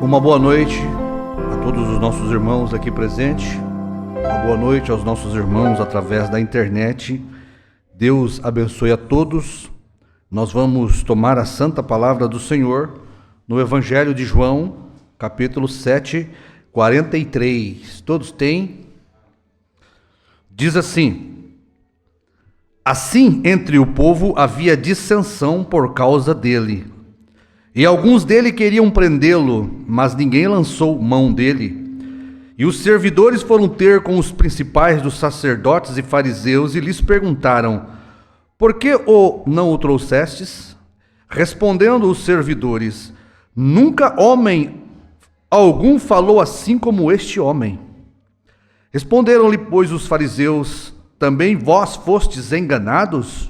Uma boa noite a todos os nossos irmãos aqui presentes. Uma boa noite aos nossos irmãos através da internet. Deus abençoe a todos. Nós vamos tomar a santa palavra do Senhor no Evangelho de João, capítulo 7, 43. Todos têm? Diz assim: Assim entre o povo havia dissensão por causa dele. E alguns dele queriam prendê-lo, mas ninguém lançou mão dele. E os servidores foram ter com os principais dos sacerdotes e fariseus e lhes perguntaram: Por que não o trouxestes? Respondendo os servidores: Nunca homem algum falou assim como este homem. Responderam-lhe, pois, os fariseus: Também vós fostes enganados?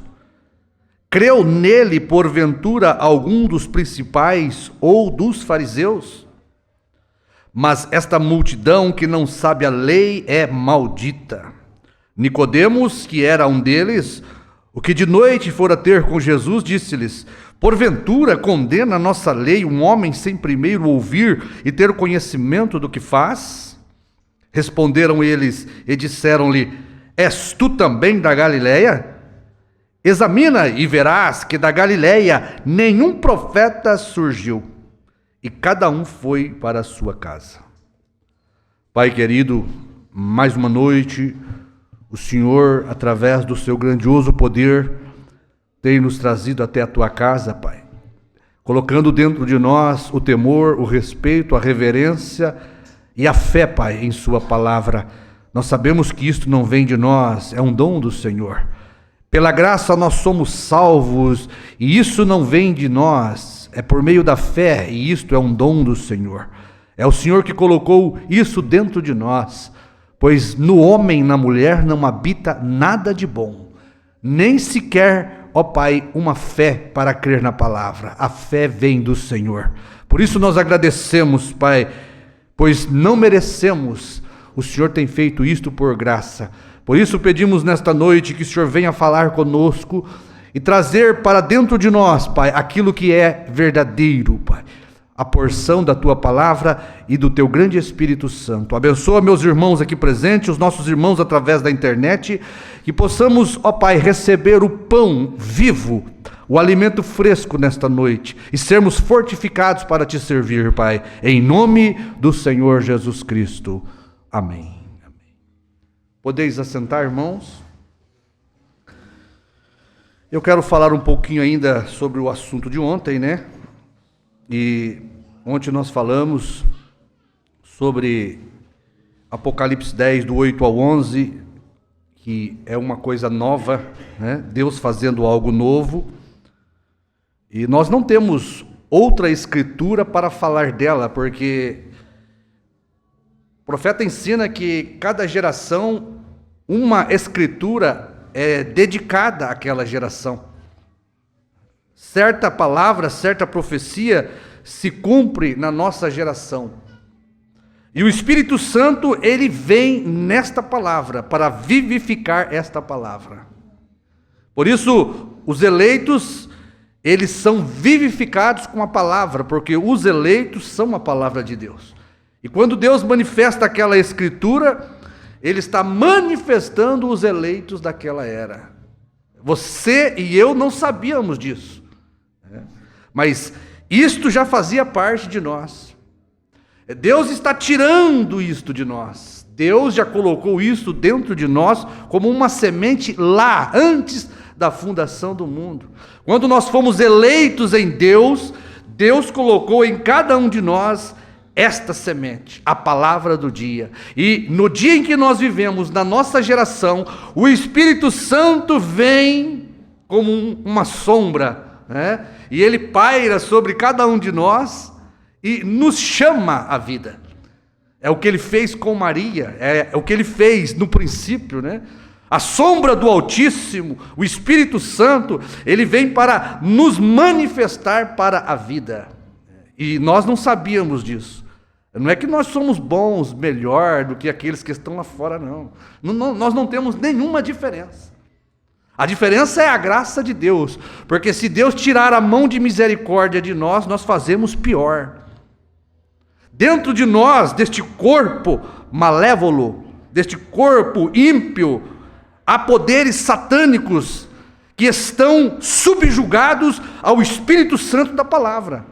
Creu nele, porventura, algum dos principais ou dos fariseus? Mas esta multidão que não sabe a lei é maldita. Nicodemos, que era um deles, o que de noite fora ter com Jesus, disse-lhes: Porventura condena a nossa lei um homem sem primeiro ouvir e ter conhecimento do que faz? Responderam eles e disseram-lhe: És tu também da Galileia? Examina e verás que da Galileia nenhum profeta surgiu. E cada um foi para a sua casa. Pai querido, mais uma noite, o Senhor, através do seu grandioso poder, tem nos trazido até a tua casa, Pai, colocando dentro de nós o temor, o respeito, a reverência e a fé, Pai, em sua palavra. Nós sabemos que isto não vem de nós, é um dom do Senhor. Pela graça nós somos salvos, e isso não vem de nós, é por meio da fé, e isto é um dom do Senhor. É o Senhor que colocou isso dentro de nós, pois no homem, na mulher, não habita nada de bom, nem sequer, ó Pai, uma fé para crer na palavra. A fé vem do Senhor. Por isso nós agradecemos, Pai, pois não merecemos, o Senhor tem feito isto por graça. Por isso pedimos nesta noite que o Senhor venha falar conosco e trazer para dentro de nós, Pai, aquilo que é verdadeiro, Pai. A porção da Tua palavra e do Teu grande Espírito Santo. Abençoa meus irmãos aqui presentes, os nossos irmãos através da internet, que possamos, ó Pai, receber o pão vivo, o alimento fresco nesta noite e sermos fortificados para Te servir, Pai. Em nome do Senhor Jesus Cristo. Amém. Podeis assentar, irmãos? Eu quero falar um pouquinho ainda sobre o assunto de ontem, né? E ontem nós falamos sobre Apocalipse 10, do 8 ao 11, que é uma coisa nova, né? Deus fazendo algo novo. E nós não temos outra escritura para falar dela, porque o profeta ensina que cada geração, uma escritura é dedicada àquela geração. Certa palavra, certa profecia se cumpre na nossa geração. E o Espírito Santo, ele vem nesta palavra para vivificar esta palavra. Por isso, os eleitos, eles são vivificados com a palavra, porque os eleitos são a palavra de Deus. E quando Deus manifesta aquela escritura, Ele está manifestando os eleitos daquela era. Você e eu não sabíamos disso, né? Mas isto já fazia parte de nós. Deus está tirando isto de nós. Deus já colocou isso dentro de nós como uma semente lá, antes da fundação do mundo. Quando nós fomos eleitos em Deus, Deus colocou em cada um de nós esta semente, a palavra do dia. E no dia em que nós vivemos, na nossa geração, o Espírito Santo vem como uma sombra, né? E ele paira sobre cada um de nós e nos chama à vida. É o que ele fez com Maria, é o que ele fez no princípio, né? A sombra do Altíssimo, o Espírito Santo, ele vem para nos manifestar para a vida. E nós não sabíamos disso. Não é que nós somos bons, melhor do que aqueles que estão lá fora, não. Nós não temos nenhuma diferença. A diferença é a graça de Deus, porque se Deus tirar a mão de misericórdia de nós, nós fazemos pior. dentro de nós, deste corpo malévolo, deste corpo ímpio, há poderes satânicos que estão subjugados ao Espírito Santo da palavra.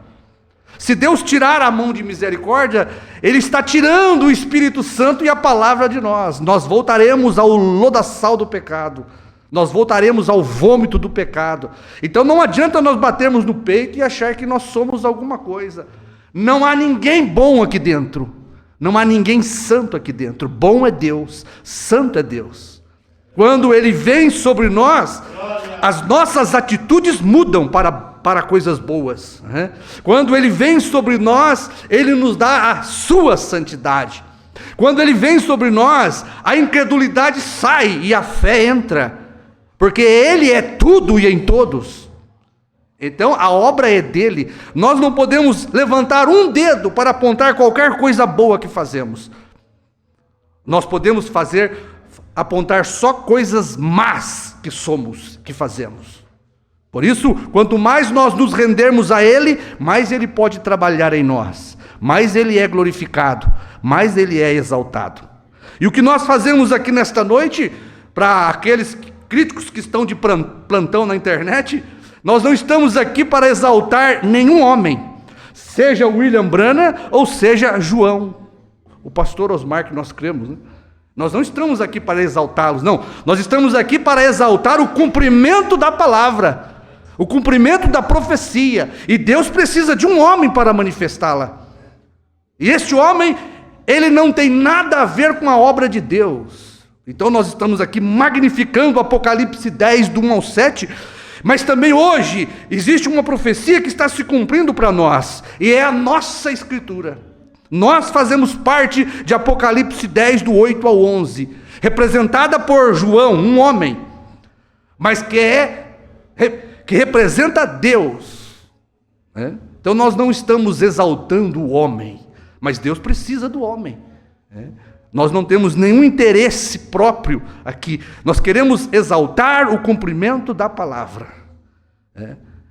Se Deus tirar a mão de misericórdia, Ele está tirando o Espírito Santo e a palavra de nós. Nós voltaremos ao lodaçal do pecado. Nós voltaremos ao vômito do pecado. Então não adianta nós batermos no peito e achar que nós somos alguma coisa. Não há ninguém bom aqui dentro. Não há ninguém santo aqui dentro. Bom é Deus, santo é Deus. Quando Ele vem sobre nós, as nossas atitudes mudam para coisas boas. Quando Ele vem sobre nós, Ele nos dá a sua santidade. Quando Ele vem sobre nós, a incredulidade sai e a fé entra, porque Ele é tudo e em todos. Então a obra é dele. Nós não podemos levantar um dedo para apontar qualquer coisa boa que fazemos. Nós podemos apontar só coisas más que somos, que fazemos. Por isso, quanto mais nós nos rendermos a Ele, mais Ele pode trabalhar em nós, mais Ele é glorificado, mais Ele é exaltado. E o que nós fazemos aqui nesta noite, para aqueles críticos que estão de plantão na internet, nós não estamos aqui para exaltar nenhum homem, seja William Branham ou seja João, o pastor Osmar que nós cremos, né? Nós não estamos aqui para exaltá-los, não. Nós estamos aqui para exaltar o cumprimento da palavra, o cumprimento da profecia. E Deus precisa de um homem para manifestá-la. E este homem, ele não tem nada a ver com a obra de Deus. Então nós estamos aqui magnificando o Apocalipse 10, do 1 ao 7. Mas também hoje existe uma profecia que está se cumprindo para nós. E é a nossa escritura. Nós fazemos parte de Apocalipse 10, do 8 ao 11, representada por João, um homem, mas que representa Deus. Então nós não estamos exaltando o homem, mas Deus precisa do homem. Nós não temos nenhum interesse próprio aqui, nós queremos exaltar o cumprimento da palavra.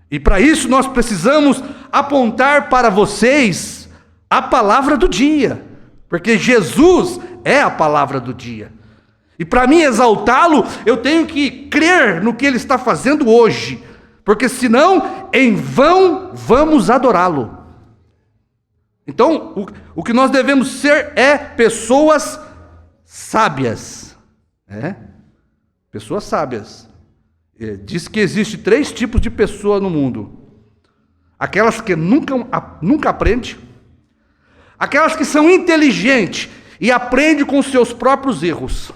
E para isso nós precisamos apontar para vocês a palavra do dia, porque Jesus é a palavra do dia. E para mim exaltá-lo, eu tenho que crer no que Ele está fazendo hoje, porque senão, em vão, vamos adorá-lo. Então, o que nós devemos ser é pessoas sábias. Pessoas sábias. Diz que existe 3 tipos de pessoa no mundo. Aquelas que nunca aprendem, aquelas que são inteligentes e aprendem com os seus próprios erros.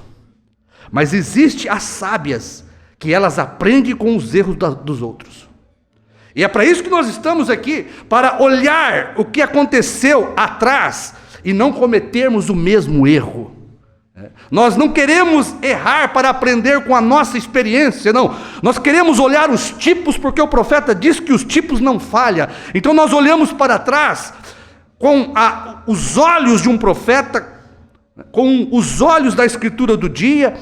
Mas existe as sábias, que elas aprendem com os erros dos outros. E é para isso que nós estamos aqui, para olhar o que aconteceu atrás e não cometermos o mesmo erro. Nós não queremos errar para aprender com a nossa experiência, não. Nós queremos olhar os tipos, porque o profeta diz que os tipos não falham. Então nós olhamos para trás com os olhos de um profeta, com os olhos da escritura do dia,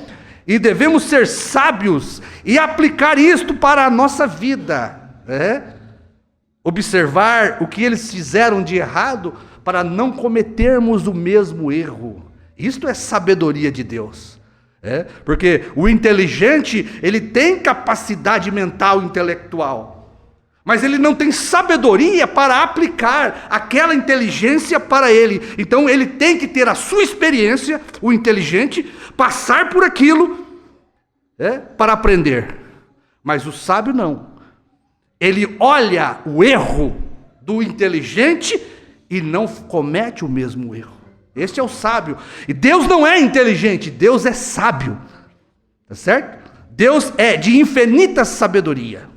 e devemos ser sábios e aplicar isto para a nossa vida. Observar o que eles fizeram de errado para não cometermos o mesmo erro. Isto é sabedoria de Deus. Porque o inteligente, ele tem capacidade mental, intelectual, mas ele não tem sabedoria para aplicar aquela inteligência para ele. Então ele tem que ter a sua experiência, o inteligente, passar por aquilo para aprender. Mas o sábio não. Ele olha o erro do inteligente e não comete o mesmo erro. Este é o sábio. E Deus não é inteligente, Deus é sábio. Tá certo? Deus é de infinita sabedoria.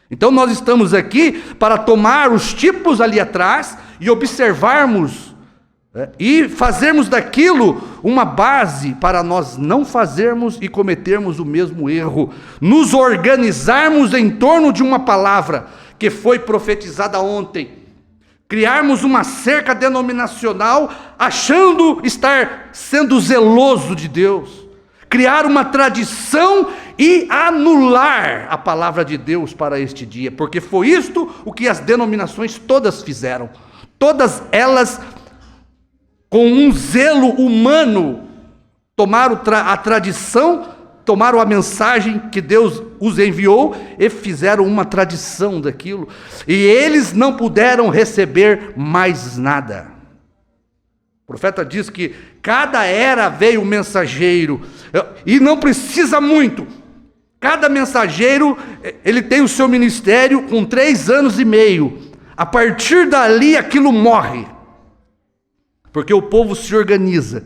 Então nós estamos aqui para tomar os tipos ali atrás e observarmos e fazermos daquilo uma base para nós não fazermos e cometermos o mesmo erro. Nos organizarmos em torno de uma palavra que foi profetizada ontem. Criarmos uma cerca denominacional achando estar sendo zeloso de Deus. Criar uma tradição e anular a palavra de Deus para este dia. Porque foi isto o que as denominações todas fizeram. Todas elas com um zelo humano, tomaram a tradição, tomaram a mensagem que Deus os enviou e fizeram uma tradição daquilo. E eles não puderam receber mais nada. O profeta diz que cada era veio um mensageiro, e não precisa muito. Cada mensageiro, ele tem o seu ministério com 3 anos e meio. A partir dali aquilo morre, porque o povo se organiza.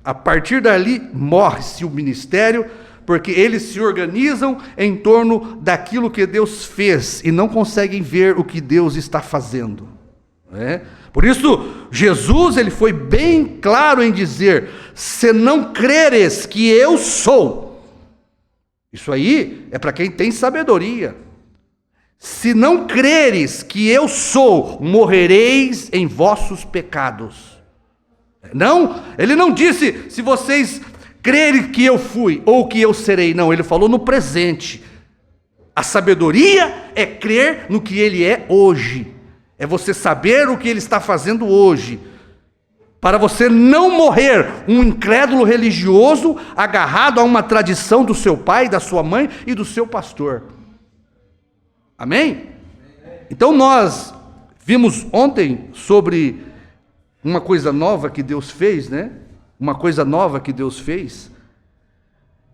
A partir dali morre-se o ministério, porque eles se organizam em torno daquilo que Deus fez e não conseguem ver o que Deus está fazendo. Por isso, Jesus ele foi bem claro em dizer: se não creres que eu sou, isso aí é para quem tem sabedoria. Se não creres que eu sou, morrereis em vossos pecados. Não, ele não disse se vocês crerem que eu fui ou que eu serei. Não, ele falou no presente. A sabedoria é crer no que ele é hoje. É você saber o que ele está fazendo hoje, para você não morrer um incrédulo religioso agarrado a uma tradição do seu pai, da sua mãe e do seu pastor. Amém? Então nós vimos ontem sobre uma coisa nova que Deus fez, né? Uma coisa nova que Deus fez.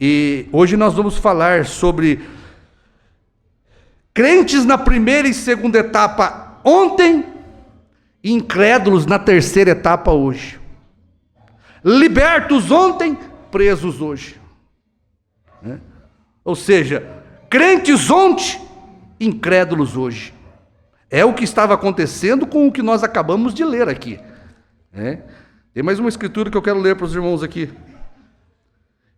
E hoje nós vamos falar sobre crentes na primeira e segunda etapa ontem, e incrédulos na terceira etapa hoje. Libertos ontem, presos hoje. Ou seja, crentes ontem, incrédulos hoje. É o que estava acontecendo com o que nós acabamos de ler aqui. Tem mais uma escritura que eu quero ler para os irmãos aqui.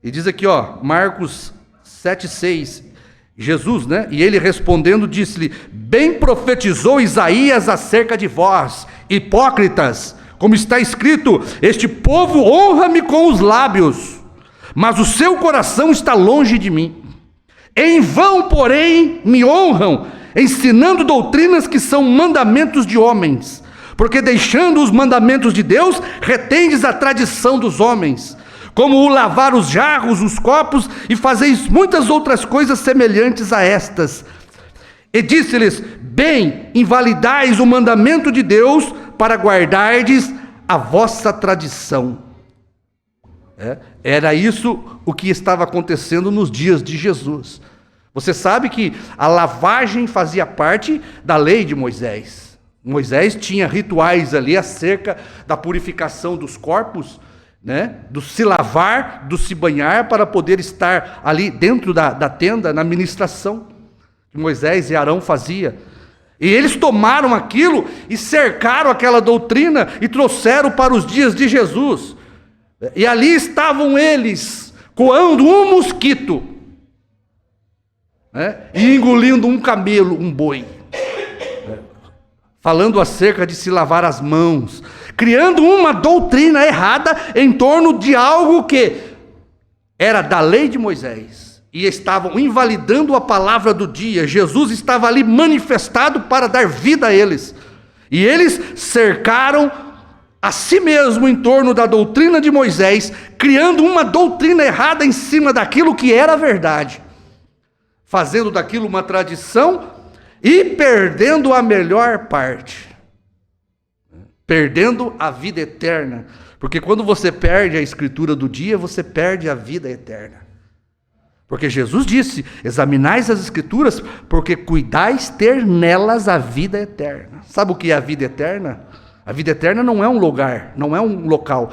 E diz aqui, Marcos 7,6. Jesus, e ele respondendo disse-lhe: bem profetizou Isaías acerca de vós, hipócritas, como está escrito: este povo honra-me com os lábios, mas o seu coração está longe de mim. Em vão, porém, me honram, ensinando doutrinas que são mandamentos de homens, porque deixando os mandamentos de Deus, retendes a tradição dos homens, como o lavar os jarros, os copos, e fazeis muitas outras coisas semelhantes a estas. E disse-lhes: bem, invalidais o mandamento de Deus, para guardardes a vossa tradição. Era isso o que estava acontecendo nos dias de Jesus. Você sabe que a lavagem fazia parte da lei de Moisés. Moisés tinha rituais ali acerca da purificação dos corpos, do se lavar, do se banhar, para poder estar ali dentro da tenda, na ministração que Moisés e Arão fazia. E eles tomaram aquilo e cercaram aquela doutrina e trouxeram para os dias de Jesus. E ali estavam eles, coando um mosquito, e engolindo um camelo, um boi, falando acerca de se lavar as mãos, criando uma doutrina errada em torno de algo que era da lei de Moisés, e estavam invalidando a palavra do dia. Jesus estava ali manifestado para dar vida a eles, e eles cercaram a si mesmo em torno da doutrina de Moisés, criando uma doutrina errada em cima daquilo que era verdade, fazendo daquilo uma tradição e perdendo a melhor parte, perdendo a vida eterna, porque quando você perde a escritura do dia, você perde a vida eterna, porque Jesus disse: examinais as escrituras, porque cuidais ter nelas a vida eterna. Sabe o que é a vida eterna? A vida eterna não é um lugar, não é um local.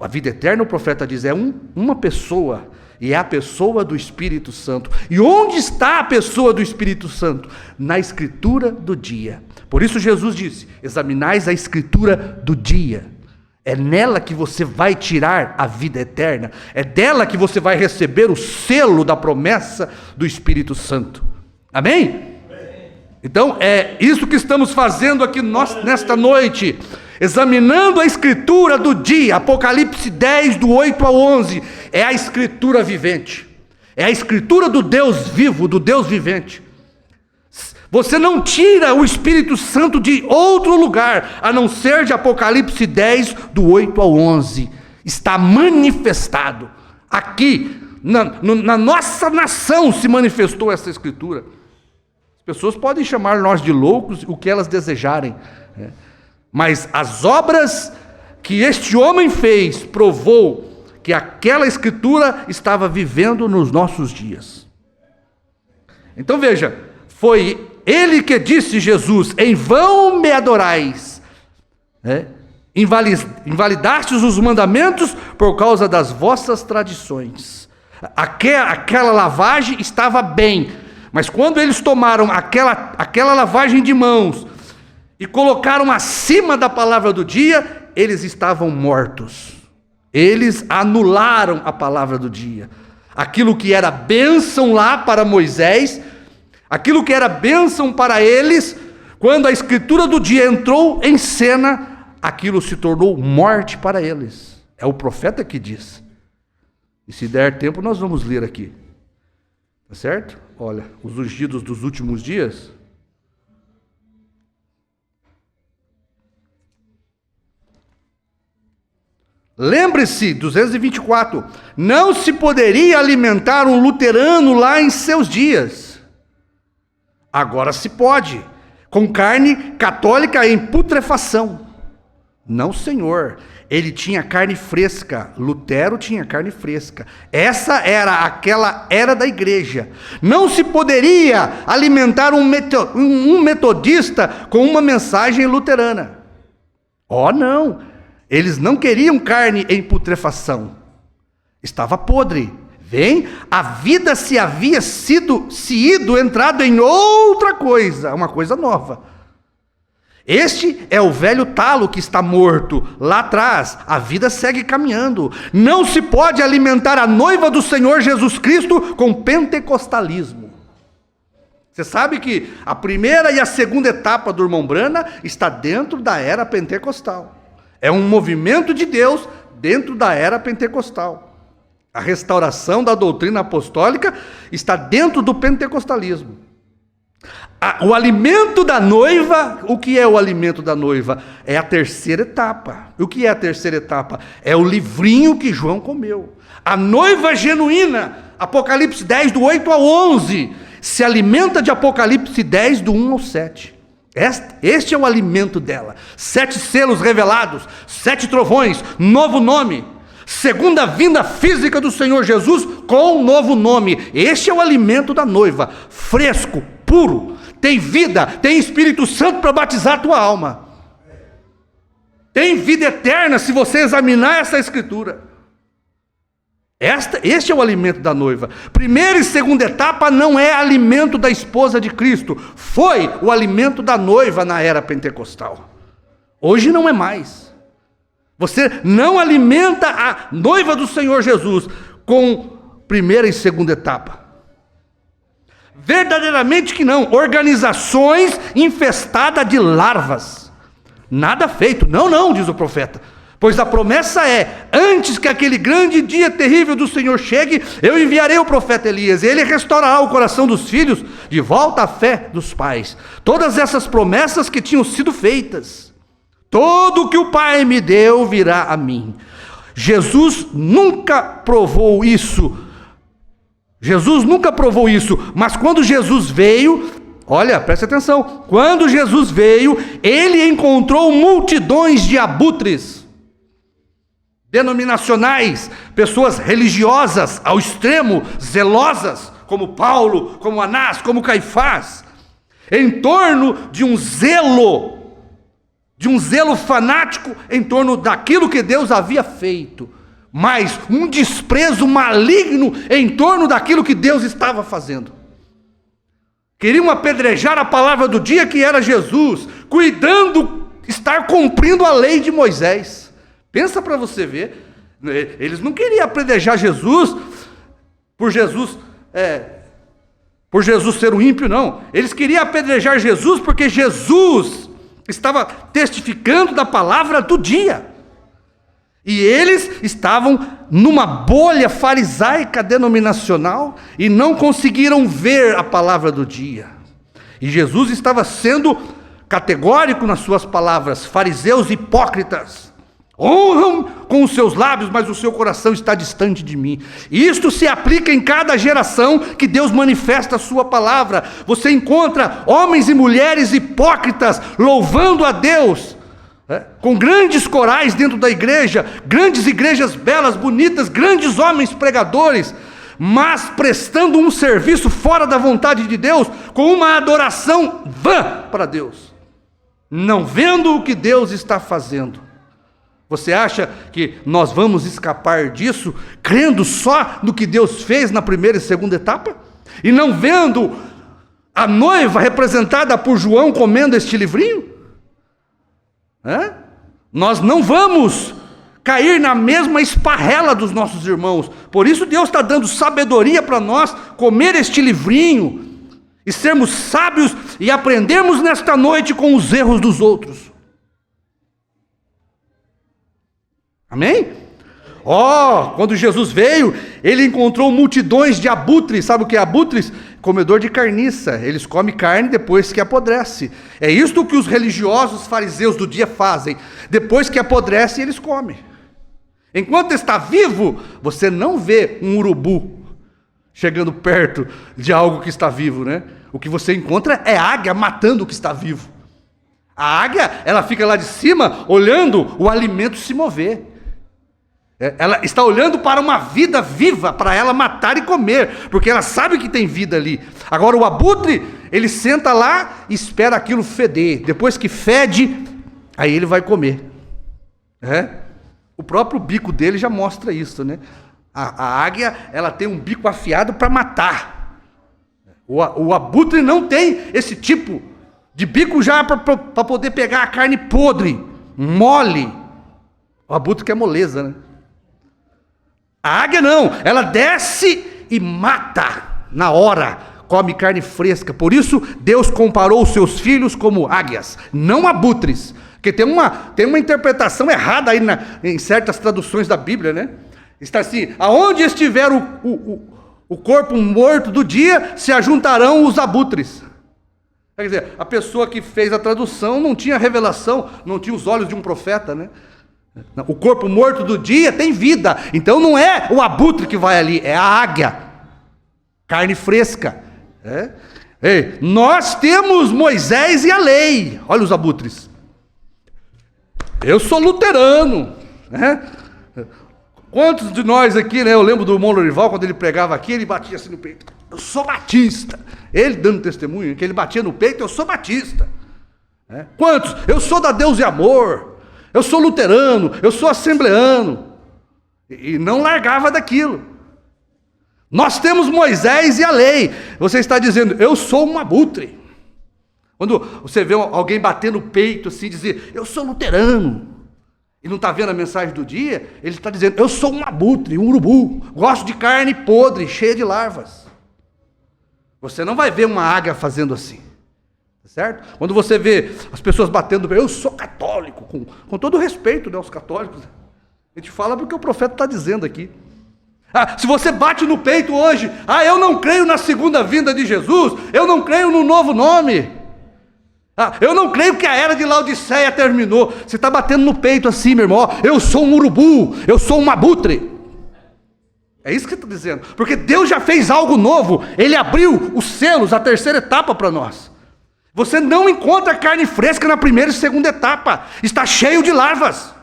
A vida eterna, o profeta diz, é uma pessoa, e é a pessoa do Espírito Santo. E onde está a pessoa do Espírito Santo? Na escritura do dia. Por isso Jesus disse: examinais a escritura do dia. É nela que você vai tirar a vida eterna, é dela que você vai receber o selo da promessa do Espírito Santo. Amém? Então é isso que estamos fazendo aqui nesta noite, examinando a escritura do dia. Apocalipse 10, do 8 ao 11, é a escritura vivente, é a escritura do Deus vivo, do Deus vivente. Você não tira o Espírito Santo de outro lugar, a não ser de Apocalipse 10, do 8 ao 11. Está manifestado. Aqui, na nossa nação, se manifestou essa Escritura. As pessoas podem chamar nós de loucos, o que elas desejarem, né? Mas as obras que este homem fez, provou que aquela Escritura estava vivendo nos nossos dias. Então veja, foi ele que disse, Jesus: em vão me adorais, invalidastes os mandamentos por causa das vossas tradições. Aquela lavagem estava bem, mas quando eles tomaram aquela lavagem de mãos e colocaram acima da palavra do dia, eles estavam mortos. Eles anularam a palavra do dia. Aquilo que era bênção lá para Moisés, aquilo que era bênção para eles, quando a Escritura do dia entrou em cena, aquilo se tornou morte para eles. É o profeta que diz. E se der tempo, nós vamos ler aqui. Tá certo? Olha, os ungidos dos últimos dias. Lembre-se, 224, não se poderia alimentar um luterano lá em seus dias. Agora se pode, com carne católica em putrefação. Não, senhor, ele tinha carne fresca, Lutero tinha carne fresca. Essa era aquela era da igreja. Não se poderia alimentar um metodista com uma mensagem luterana. Oh, não, eles não queriam carne em putrefação, estava podre. Vem, a vida se havia entrado em outra coisa, uma coisa nova. Este é o velho talo que está morto. Lá atrás, a vida segue caminhando. Não se pode alimentar a noiva do Senhor Jesus Cristo com pentecostalismo. Você sabe que a primeira e a segunda etapa do Irmão Brana está dentro da era pentecostal. É um movimento de Deus dentro da era pentecostal. A restauração da doutrina apostólica está dentro do pentecostalismo. O alimento da noiva, o que é o alimento da noiva? É a terceira etapa. O que é a terceira etapa? É o livrinho que João comeu. A noiva genuína, Apocalipse 10, do 8 ao 11, se alimenta de Apocalipse 10, do 1 ao 7. Este é o alimento dela. 7 selos revelados, 7 trovões, novo nome, segunda vinda física do Senhor Jesus com um novo nome. Este é o alimento da noiva, fresco, puro, tem vida, tem Espírito Santo para batizar a tua alma, tem vida eterna se você examinar essa Escritura. Este é o alimento da noiva. Primeira e segunda etapa não é alimento da esposa de Cristo, foi o alimento da noiva na era pentecostal. Hoje não é mais. Você não alimenta a noiva do Senhor Jesus com primeira e segunda etapa. Verdadeiramente que não. Organizações infestadas de larvas. Nada feito. Não, diz o profeta. Pois a promessa é, antes que aquele grande dia terrível do Senhor chegue, eu enviarei o profeta Elias, e ele restaurará o coração dos filhos de volta à fé dos pais. Todas essas promessas que tinham sido feitas, todo o que o Pai me deu virá a mim. Jesus nunca provou isso, mas quando Jesus veio, olha, presta atenção, quando Jesus veio, ele encontrou multidões de abutres, denominacionais, pessoas religiosas ao extremo, zelosas, como Paulo, como Anás, como Caifás, em torno de um zelo fanático em torno daquilo que Deus havia feito, mas um desprezo maligno em torno daquilo que Deus estava fazendo. Queriam apedrejar a palavra do dia, que era Jesus, cuidando, estar cumprindo a lei de Moisés. Pensa para você ver, eles não queriam apedrejar Jesus por Jesus ser um ímpio, não. Eles queriam apedrejar Jesus porque Jesus estava testificando da palavra do dia. E eles estavam numa bolha farisaica denominacional e não conseguiram ver a palavra do dia. E Jesus estava sendo categórico nas suas palavras: fariseus hipócritas, honram com os seus lábios, mas o seu coração está distante de mim. E isto se aplica em cada geração que Deus manifesta a sua palavra. Você encontra homens e mulheres hipócritas louvando a Deus, com grandes corais dentro da igreja, grandes igrejas belas, bonitas, grandes homens pregadores, mas prestando um serviço fora da vontade de Deus, com uma adoração vã para Deus, não vendo o que Deus está fazendo. Você acha que nós vamos escapar disso, crendo só no que Deus fez na primeira e segunda etapa? E não vendo a noiva representada por João comendo este livrinho? Nós não vamos cair na mesma esparrela dos nossos irmãos. Por isso Deus está dando sabedoria para nós comer este livrinho e sermos sábios e aprendermos nesta noite com os erros dos outros. Amém? Quando Jesus veio, ele encontrou multidões de abutres. Sabe o que é abutres? Comedor de carniça. Eles comem carne depois que apodrece. É isto que os religiosos fariseus do dia fazem. Depois que apodrece, eles comem. Enquanto está vivo, você não vê um urubu chegando perto de algo que está vivo, né? O que você encontra é águia matando o que está vivo. A águia, ela fica lá de cima olhando o alimento se mover. Ela está olhando para uma vida viva, para ela matar e comer, porque ela sabe que tem vida ali. Agora o abutre, ele senta lá e espera aquilo feder. Depois que fede, aí ele vai comer. O próprio bico dele já mostra isso, né? A águia, ela tem um bico afiado para matar. O abutre não tem esse tipo de bico já para poder pegar a carne podre, mole. O abutre quer moleza, né? A águia não, ela desce e mata na hora, come carne fresca. Por isso Deus comparou os seus filhos como águias, não abutres. Porque tem uma interpretação errada aí em certas traduções da Bíblia, né? Está assim: aonde estiver o corpo morto do dia, se ajuntarão os abutres. Quer dizer, a pessoa que fez a tradução não tinha revelação, não tinha os olhos de um profeta, né? O corpo morto do dia tem vida, então não é o abutre que vai ali, é a águia, carne fresca. Nós temos Moisés e a lei. Olha os abutres. Eu sou luterano, né? Quantos de nós aqui, né? Eu lembro do irmão Lorival, quando ele pregava aqui, ele batia assim no peito: eu sou batista. Ele dando testemunho que ele batia no peito: eu sou batista. Quantos? Eu sou da Deus e Amor. Eu sou luterano, eu sou assembleano. E não largava daquilo. Nós temos Moisés e a lei. Você está dizendo: eu sou um abutre. Quando você vê alguém bater no peito assim, dizer: eu sou luterano, e não está vendo a mensagem do dia, ele está dizendo: eu sou um abutre, um urubu, gosto de carne podre, cheia de larvas. Você não vai ver uma águia fazendo assim. Certo? Quando você vê as pessoas batendo, eu sou católico, com todo respeito, né, aos católicos, a gente fala porque o profeta está dizendo aqui. Se você bate no peito hoje: eu não creio na segunda vinda de Jesus, eu não creio no novo nome, eu não creio que a era de Laodiceia terminou. Você está batendo no peito assim, meu irmão: eu sou um urubu, eu sou um abutre. É isso que está dizendo, porque Deus já fez algo novo, Ele abriu os selos, a terceira etapa para nós. Você não encontra carne fresca na primeira e segunda etapa. Está cheio de larvas.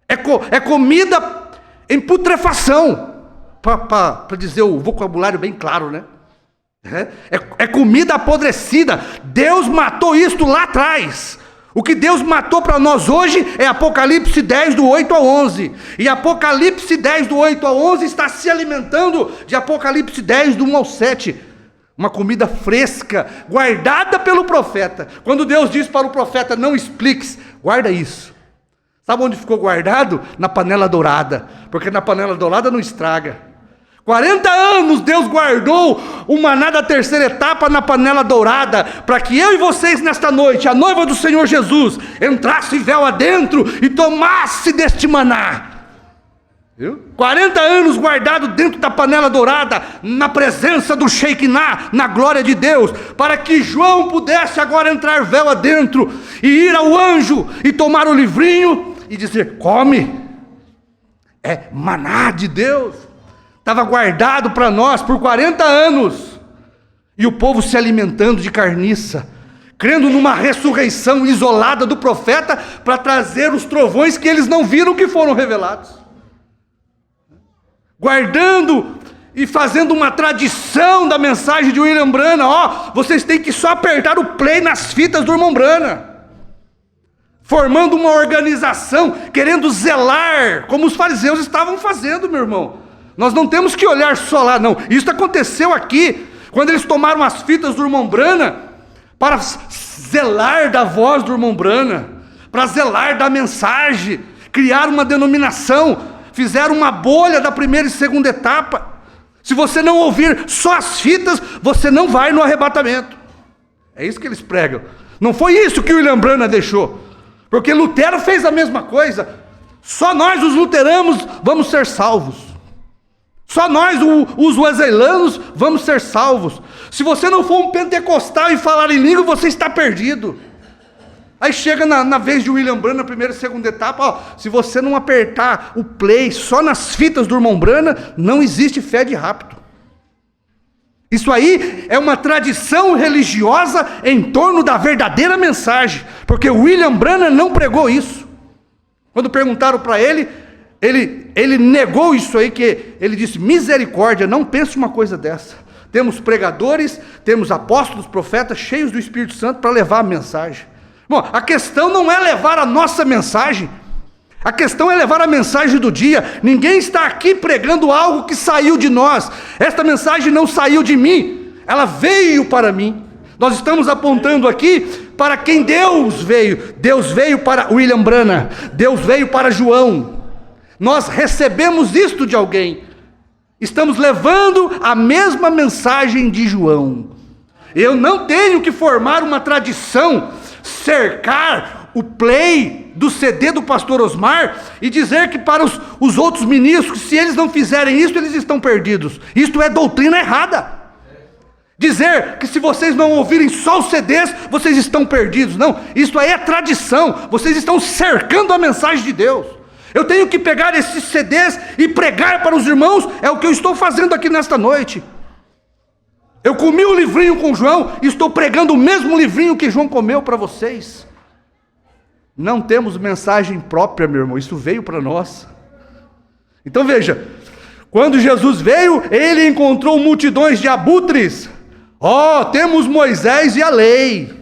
É comida em putrefação. Para dizer o vocabulário bem claro, né? É comida apodrecida. Deus matou isto lá atrás. O que Deus matou para nós hoje é Apocalipse 10, do 8 ao 11. E Apocalipse 10, do 8 ao 11 está se alimentando de Apocalipse 10, do 1 ao 7. Uma comida fresca, guardada pelo profeta. Quando Deus diz para o profeta: não expliques, guarda isso. Sabe onde ficou guardado? Na panela dourada, porque na panela dourada não estraga. 40 anos Deus guardou o maná da terceira etapa na panela dourada, para que eu e vocês nesta noite, a noiva do Senhor Jesus, entrasse véu adentro e tomasse deste maná. Viu? 40 anos guardado dentro da panela dourada, na presença do Shekinah, na glória de Deus, para que João pudesse agora entrar véu adentro, e ir ao anjo, e tomar o livrinho, e dizer: come, é maná de Deus, estava guardado para nós por 40 anos, e o povo se alimentando de carniça, crendo numa ressurreição isolada do profeta, para trazer os trovões que eles não viram, que foram revelados. Guardando e fazendo uma tradição da mensagem de William Branham. Vocês têm que só apertar o play nas fitas do irmão Branham, formando uma organização, querendo zelar, como os fariseus estavam fazendo, meu irmão. Nós não temos que olhar só lá, não. Isso aconteceu aqui, quando eles tomaram as fitas do irmão Branham, para zelar da voz do irmão Branham, para zelar da mensagem, criar uma denominação, fizeram uma bolha da primeira e segunda etapa. Se você não ouvir só as fitas, você não vai no arrebatamento. É isso que eles pregam. Não foi isso que o William Branham deixou, porque Lutero fez a mesma coisa. Só nós, os luteranos, vamos ser salvos. Só nós, os wesleylanos, vamos ser salvos. Se você não for um pentecostal e falar em língua, você está perdido. Aí chega na vez de William Branham, na primeira e segunda etapa, se você não apertar o play só nas fitas do irmão Branham, não existe fé de rapto. Isso aí é uma tradição religiosa em torno da verdadeira mensagem, porque William Branham não pregou isso. Quando perguntaram para ele negou isso aí, que ele disse: misericórdia, não pense uma coisa dessa. Temos pregadores, temos apóstolos, profetas, cheios do Espírito Santo para levar a mensagem. Bom, a questão não é levar a nossa mensagem, a questão é levar a mensagem do dia. Ninguém está aqui pregando algo que saiu de nós. Esta mensagem não saiu de mim, ela veio para mim. Nós estamos apontando aqui para quem Deus veio. Deus veio para William Branham, Deus veio para João. Nós recebemos isto de alguém, estamos levando a mesma mensagem de João. Eu não tenho que formar uma tradição, cercar o play do CD do pastor Osmar e dizer que para os outros ministros, se eles não fizerem isso, eles estão perdidos. Isto é doutrina errada. Dizer que se vocês não ouvirem só os CDs, vocês estão perdidos. Não, isso aí é tradição. Vocês estão cercando a mensagem de Deus. Eu tenho que pegar esses CDs e pregar para os irmãos. É o que eu estou fazendo aqui nesta noite. Eu comi o livrinho com João e estou pregando o mesmo livrinho que João comeu para vocês. Não temos mensagem própria, meu irmão, isso veio para nós. Então veja, quando Jesus veio, ele encontrou multidões de abutres. Temos Moisés e a lei.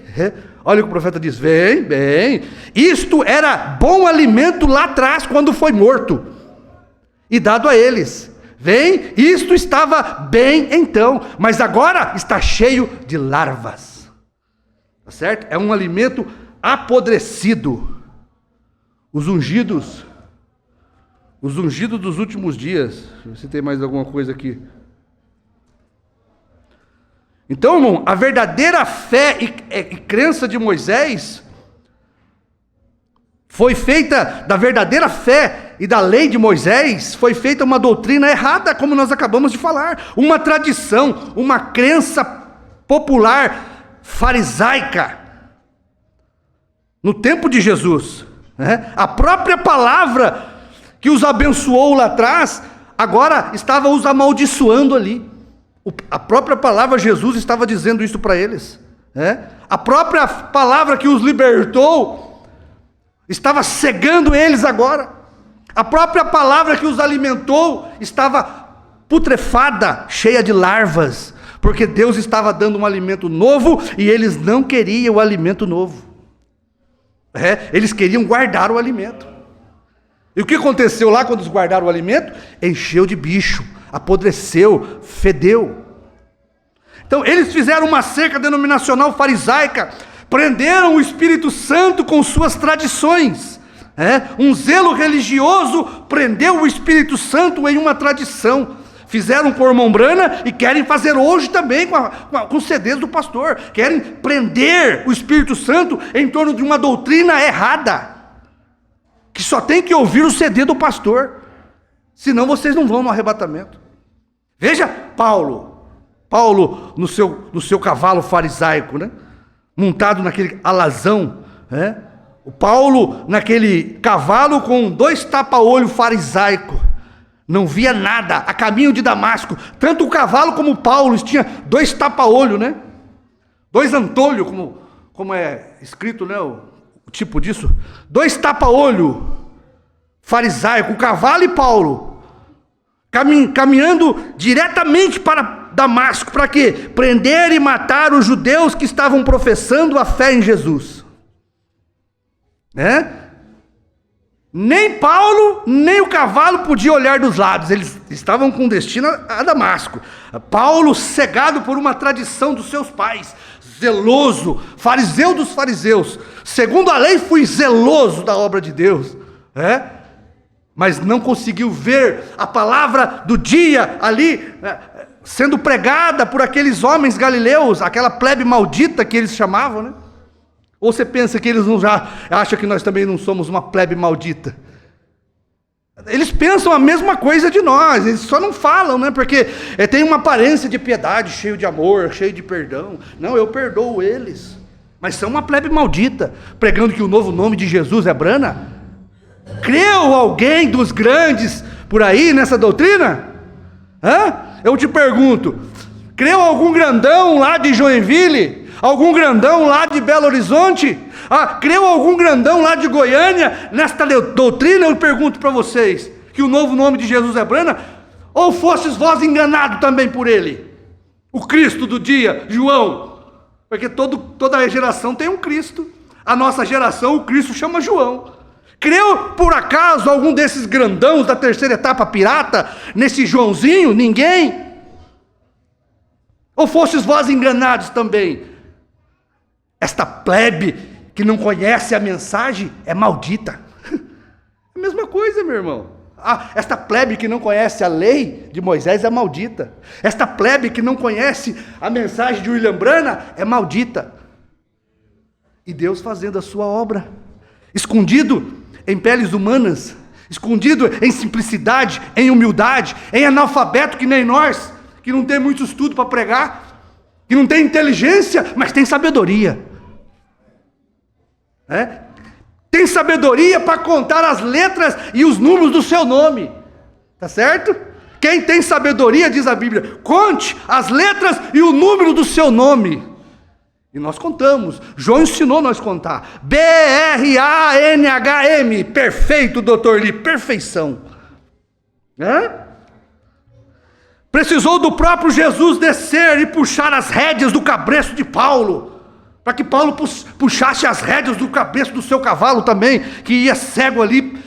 Olha o que o profeta diz: bem, isto era bom alimento lá atrás, quando foi morto e dado a eles. Isto estava bem então, mas agora está cheio de larvas. Tá certo? É um alimento apodrecido. Os ungidos dos últimos dias. Deixa eu ver se tem mais alguma coisa aqui. Então, irmão, a verdadeira fé e crença de Moisés foi feita, da verdadeira fé e da lei de Moisés, foi feita uma doutrina errada, como nós acabamos de falar, uma tradição, uma crença popular farisaica. No tempo de Jesus, a própria palavra que os abençoou lá atrás, agora estava os amaldiçoando ali. A própria palavra, Jesus estava dizendo isso para eles. A própria palavra que os libertou estava cegando eles agora. A própria palavra que os alimentou estava putrefada, cheia de larvas, porque Deus estava dando um alimento novo e eles não queriam o alimento novo. Eles queriam guardar o alimento. E o que aconteceu lá quando eles guardaram o alimento? Encheu de bicho, apodreceu, fedeu. Então eles fizeram uma cerca denominacional farisaica, prenderam o Espírito Santo com suas tradições. Um zelo religioso prendeu o Espírito Santo em uma tradição. Fizeram com o irmão Branham e querem fazer hoje também com os CDs do pastor. Querem prender o Espírito Santo em torno de uma doutrina errada, que só tem que ouvir o CD do pastor. Senão vocês não vão no arrebatamento. Veja Paulo no seu cavalo farisaico, né? Montado naquele alazão, né? O Paulo naquele cavalo com 2 tapa-olho farisaico, não via nada, a caminho de Damasco. Tanto o cavalo como o Paulo tinha 2 tapa-olho, né? 2 antolhos, como é escrito, né? O tipo disso. 2 tapa-olho farisaico, o cavalo e Paulo, caminhando diretamente para Damasco. Para quê? Prender e matar os judeus que estavam professando a fé em Jesus. Nem Paulo, nem o cavalo podia olhar dos lados, eles estavam com destino a Damasco. Paulo, cegado por uma tradição dos seus pais, zeloso, fariseu dos fariseus, segundo a lei fui zeloso da obra de Deus, mas não conseguiu ver a palavra do dia ali, sendo pregada por aqueles homens galileus, aquela plebe maldita que eles chamavam, né? Ou você pensa que eles não já acham que nós também não somos uma plebe maldita? Eles pensam a mesma coisa de nós, eles só não falam, né? Porque tem uma aparência de piedade, cheio de amor, cheio de perdão. Não, eu perdoo eles, mas são uma plebe maldita, pregando que o novo nome de Jesus é Brana. Creu alguém dos grandes por aí nessa doutrina? Eu te pergunto, creu algum grandão lá de Joinville? Algum grandão lá de Belo Horizonte? Creu algum grandão lá de Goiânia nesta doutrina? Eu pergunto para vocês, que o novo nome de Jesus é Brana? Ou fostes vós enganados também por ele? O Cristo do dia, João. Porque toda geração tem um Cristo. A nossa geração, o Cristo chama João. Creu por acaso algum desses grandãos da terceira etapa pirata nesse Joãozinho? Ninguém? Ou fostes vós enganados também? Esta plebe que não conhece a mensagem é maldita. É a mesma coisa, meu irmão. Esta plebe que não conhece a lei de Moisés é maldita. Esta plebe que não conhece a mensagem de William Brana é maldita. E Deus fazendo a sua obra, escondido em peles humanas, escondido em simplicidade, em humildade, em analfabeto que nem nós, que não tem muito estudo para pregar, que não tem inteligência, mas tem sabedoria. Tem sabedoria para contar as letras e os números do seu nome. Tá certo? Quem tem sabedoria, diz a Bíblia, conte as letras e o número do seu nome. E nós contamos. João ensinou nós contar. B-R-A-N-H-M. Perfeito, doutor Lee. Perfeição. Precisou do próprio Jesus descer e puxar as rédeas do cabresto de Paulo, para que Paulo puxasse as rédeas do cabresto do seu cavalo também, que ia cego ali,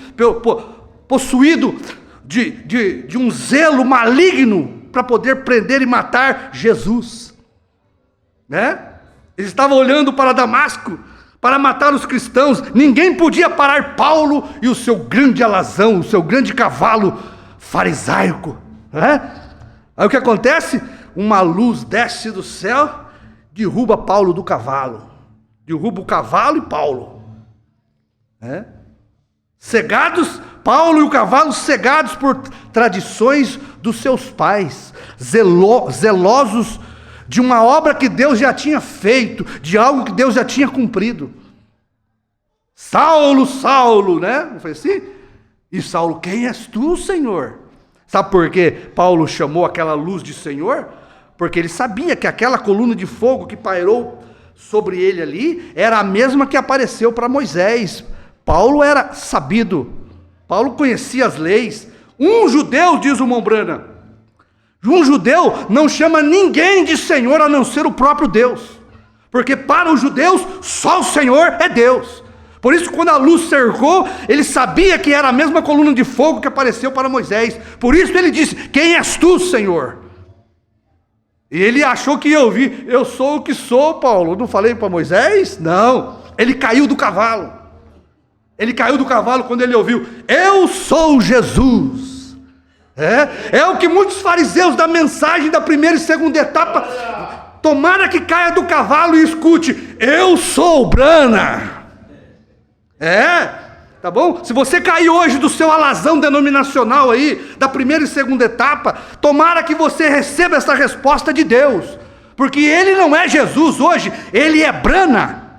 possuído de um zelo maligno, para poder prender e matar Jesus. Eles estavam olhando para Damasco, para matar os cristãos. Ninguém podia parar Paulo e o seu grande alazão, o seu grande cavalo farisaico. Aí o que acontece? Uma luz desce do céu, derruba Paulo do cavalo. Derruba o cavalo e Paulo. Cegados, Paulo e o cavalo cegados por tradições dos seus pais, zelosos de uma obra que Deus já tinha feito, de algo que Deus já tinha cumprido. Saulo, Saulo, né? Não foi assim? E Saulo, quem és tu, Senhor? Sabe por que Paulo chamou aquela luz de Senhor? Porque ele sabia que aquela coluna de fogo que pairou sobre ele ali, era a mesma que apareceu para Moisés. Paulo era sabido, Paulo conhecia as leis. Um judeu, diz o Mombrana, um judeu não chama ninguém de Senhor a não ser o próprio Deus, porque para os judeus só o Senhor é Deus. Por isso, quando a luz cercou, ele sabia que era a mesma coluna de fogo que apareceu para Moisés. Por isso ele disse, quem és tu, Senhor? E ele achou que ia ouvir, eu sou o que sou, Paulo. Eu não falei para Moisés? Não, ele caiu do cavalo. Ele caiu do cavalo quando ele ouviu, eu sou Jesus. É o que muitos fariseus da mensagem da primeira e segunda etapa, tomara que caia do cavalo e escute, eu sou Brana. Tá bom? Se você cair hoje do seu alazão denominacional aí, da primeira e segunda etapa, tomara que você receba essa resposta de Deus. Porque ele não é Jesus hoje, ele é Brana.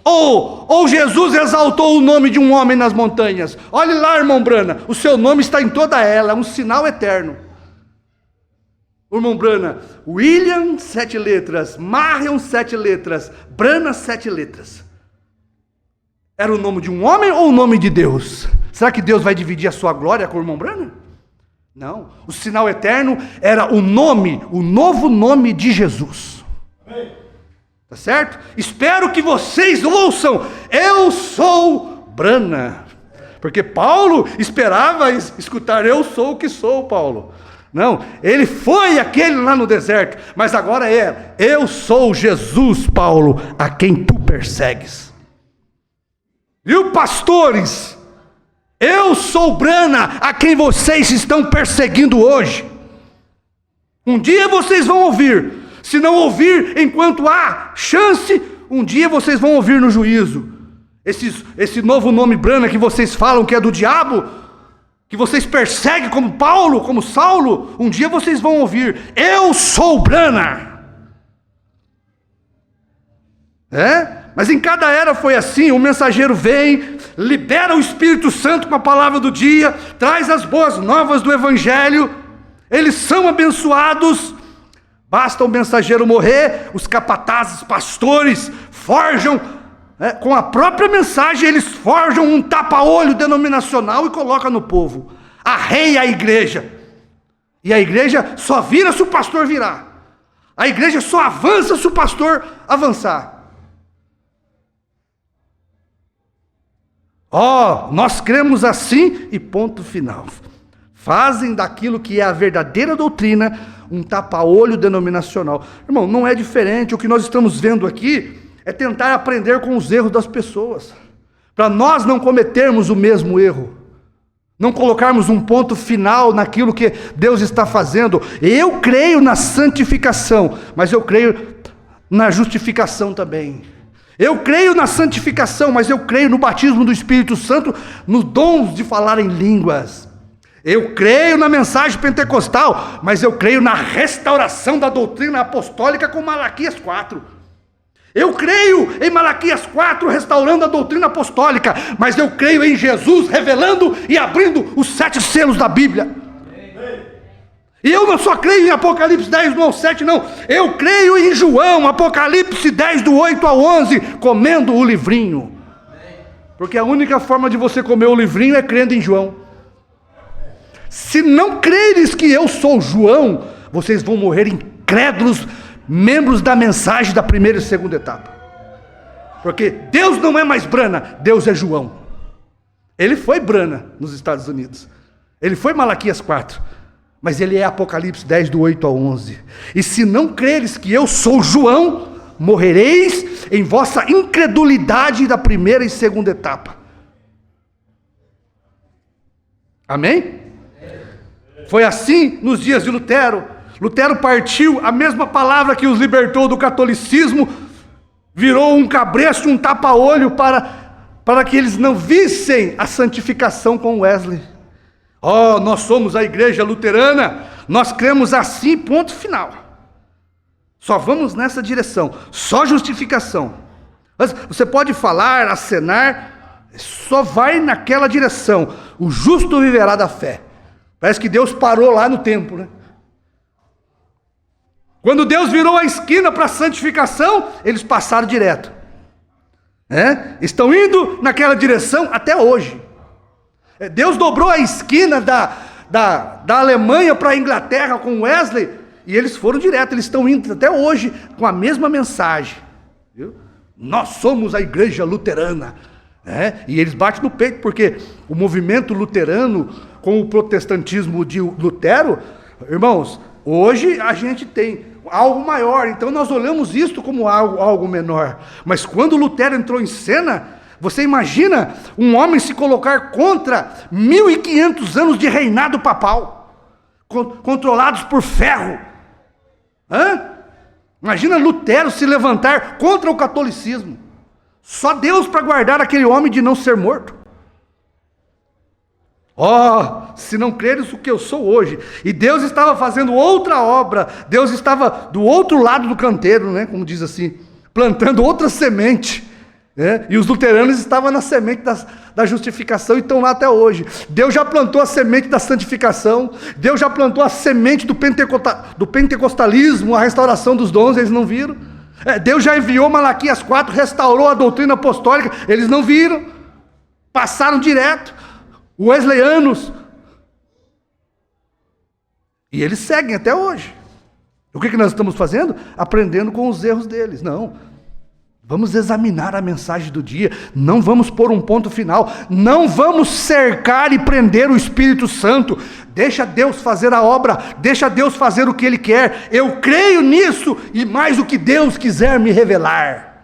Ou Jesus exaltou o nome de um homem nas montanhas. Olhe lá, irmão Brana, o seu nome está em toda ela, é um sinal eterno. Irmão Brana, William 7 letras, Marion 7 letras, Brana 7 letras. Era o nome de um homem ou o nome de Deus? Será que Deus vai dividir a sua glória com o irmão Brana? Não, o sinal eterno era o nome, o novo nome de Jesus. Tá certo? Espero que vocês ouçam, eu sou Brana. Porque Paulo esperava escutar, eu sou o que sou, Paulo. Não, ele foi aquele lá no deserto, mas agora eu sou Jesus, Paulo, a quem tu persegues. Viu, pastores? Eu sou Brana, a quem vocês estão perseguindo hoje. Um dia vocês vão ouvir. Se não ouvir enquanto há chance, um dia vocês vão ouvir no juízo. Esse novo nome Brana que vocês falam que é do diabo, que vocês perseguem como Paulo, como Saulo, um dia vocês vão ouvir, eu sou Brana. Mas em cada era foi assim, o mensageiro vem, libera o Espírito Santo com a palavra do dia, traz as boas novas do Evangelho, eles são abençoados, basta o mensageiro morrer, os capatazes, pastores, forjam, com a própria mensagem, eles forjam um tapa-olho denominacional e colocam no povo, arreia a igreja, e a igreja só vira se o pastor virar, a igreja só avança se o pastor avançar. Nós cremos assim e ponto final. Fazem daquilo que é a verdadeira doutrina um tapa-olho denominacional. Irmão, não é diferente. O que nós estamos vendo aqui é tentar aprender com os erros das pessoas, para nós não cometermos o mesmo erro, não colocarmos um ponto final naquilo que Deus está fazendo. Eu creio na santificação, mas eu creio na justificação também. Eu creio na santificação, mas eu creio no batismo do Espírito Santo, nos dons de falar em línguas. Eu creio na mensagem pentecostal, mas eu creio na restauração da doutrina apostólica com Malaquias 4. Eu creio em Malaquias 4, restaurando a doutrina apostólica, mas eu creio em Jesus revelando e abrindo os 7 selos da Bíblia. E eu não só creio em Apocalipse 10, do 1 ao 7, não. Eu creio em João, Apocalipse 10, do 8 ao 11, comendo o livrinho. Porque a única forma de você comer o livrinho é crendo em João. Se não creres que eu sou João, vocês vão morrer incrédulos, membros da mensagem da primeira e segunda etapa. Porque Deus não é mais Brana, Deus é João. Ele foi Brana nos Estados Unidos. Ele foi Malaquias 4. Mas ele é Apocalipse 10, do 8 ao 11. E se não creres que eu sou João, morrereis em vossa incredulidade da primeira e segunda etapa. Amém? Foi assim nos dias de Lutero. Lutero partiu, a mesma palavra que os libertou do catolicismo, virou um cabresto, um tapa-olho para que eles não vissem a santificação com Wesley. Nós somos a igreja luterana, nós cremos assim, ponto final. Só vamos nessa direção, só justificação. Mas você pode falar, acenar, só vai naquela direção. O justo viverá da fé. Parece que Deus parou lá no tempo, né? Quando Deus virou a esquina para a santificação, eles passaram direto. Estão indo naquela direção até hoje. Deus dobrou a esquina da Alemanha para a Inglaterra com Wesley, e eles foram direto, eles estão indo até hoje com a mesma mensagem. Viu? Nós somos a igreja luterana. E eles batem no peito, porque o movimento luterano com o protestantismo de Lutero, irmãos, hoje a gente tem algo maior, então nós olhamos isto como algo menor. Mas quando Lutero entrou em cena, você imagina um homem se colocar contra 1500 anos de reinado papal, controlados por ferro. Imagina Lutero se levantar contra o catolicismo. Só Deus para guardar aquele homem de não ser morto. Se não creres o que eu sou hoje. E Deus estava fazendo outra obra. Deus estava do outro lado do canteiro, né? Como diz assim, plantando outra semente. E os luteranos estavam na semente da justificação e estão lá até hoje. Deus já plantou a semente da santificação. Deus já plantou a semente do pentecostalismo, a restauração dos dons, eles não viram. Deus já enviou Malaquias 4, restaurou a doutrina apostólica, eles não viram. Passaram direto. Wesleyanos. E eles seguem até hoje. O que nós estamos fazendo? Aprendendo com os erros deles. Não. Vamos examinar a mensagem do dia, não vamos pôr um ponto final, não vamos cercar e prender o Espírito Santo, deixa Deus fazer a obra, deixa Deus fazer o que Ele quer, eu creio nisso e mais o que Deus quiser me revelar.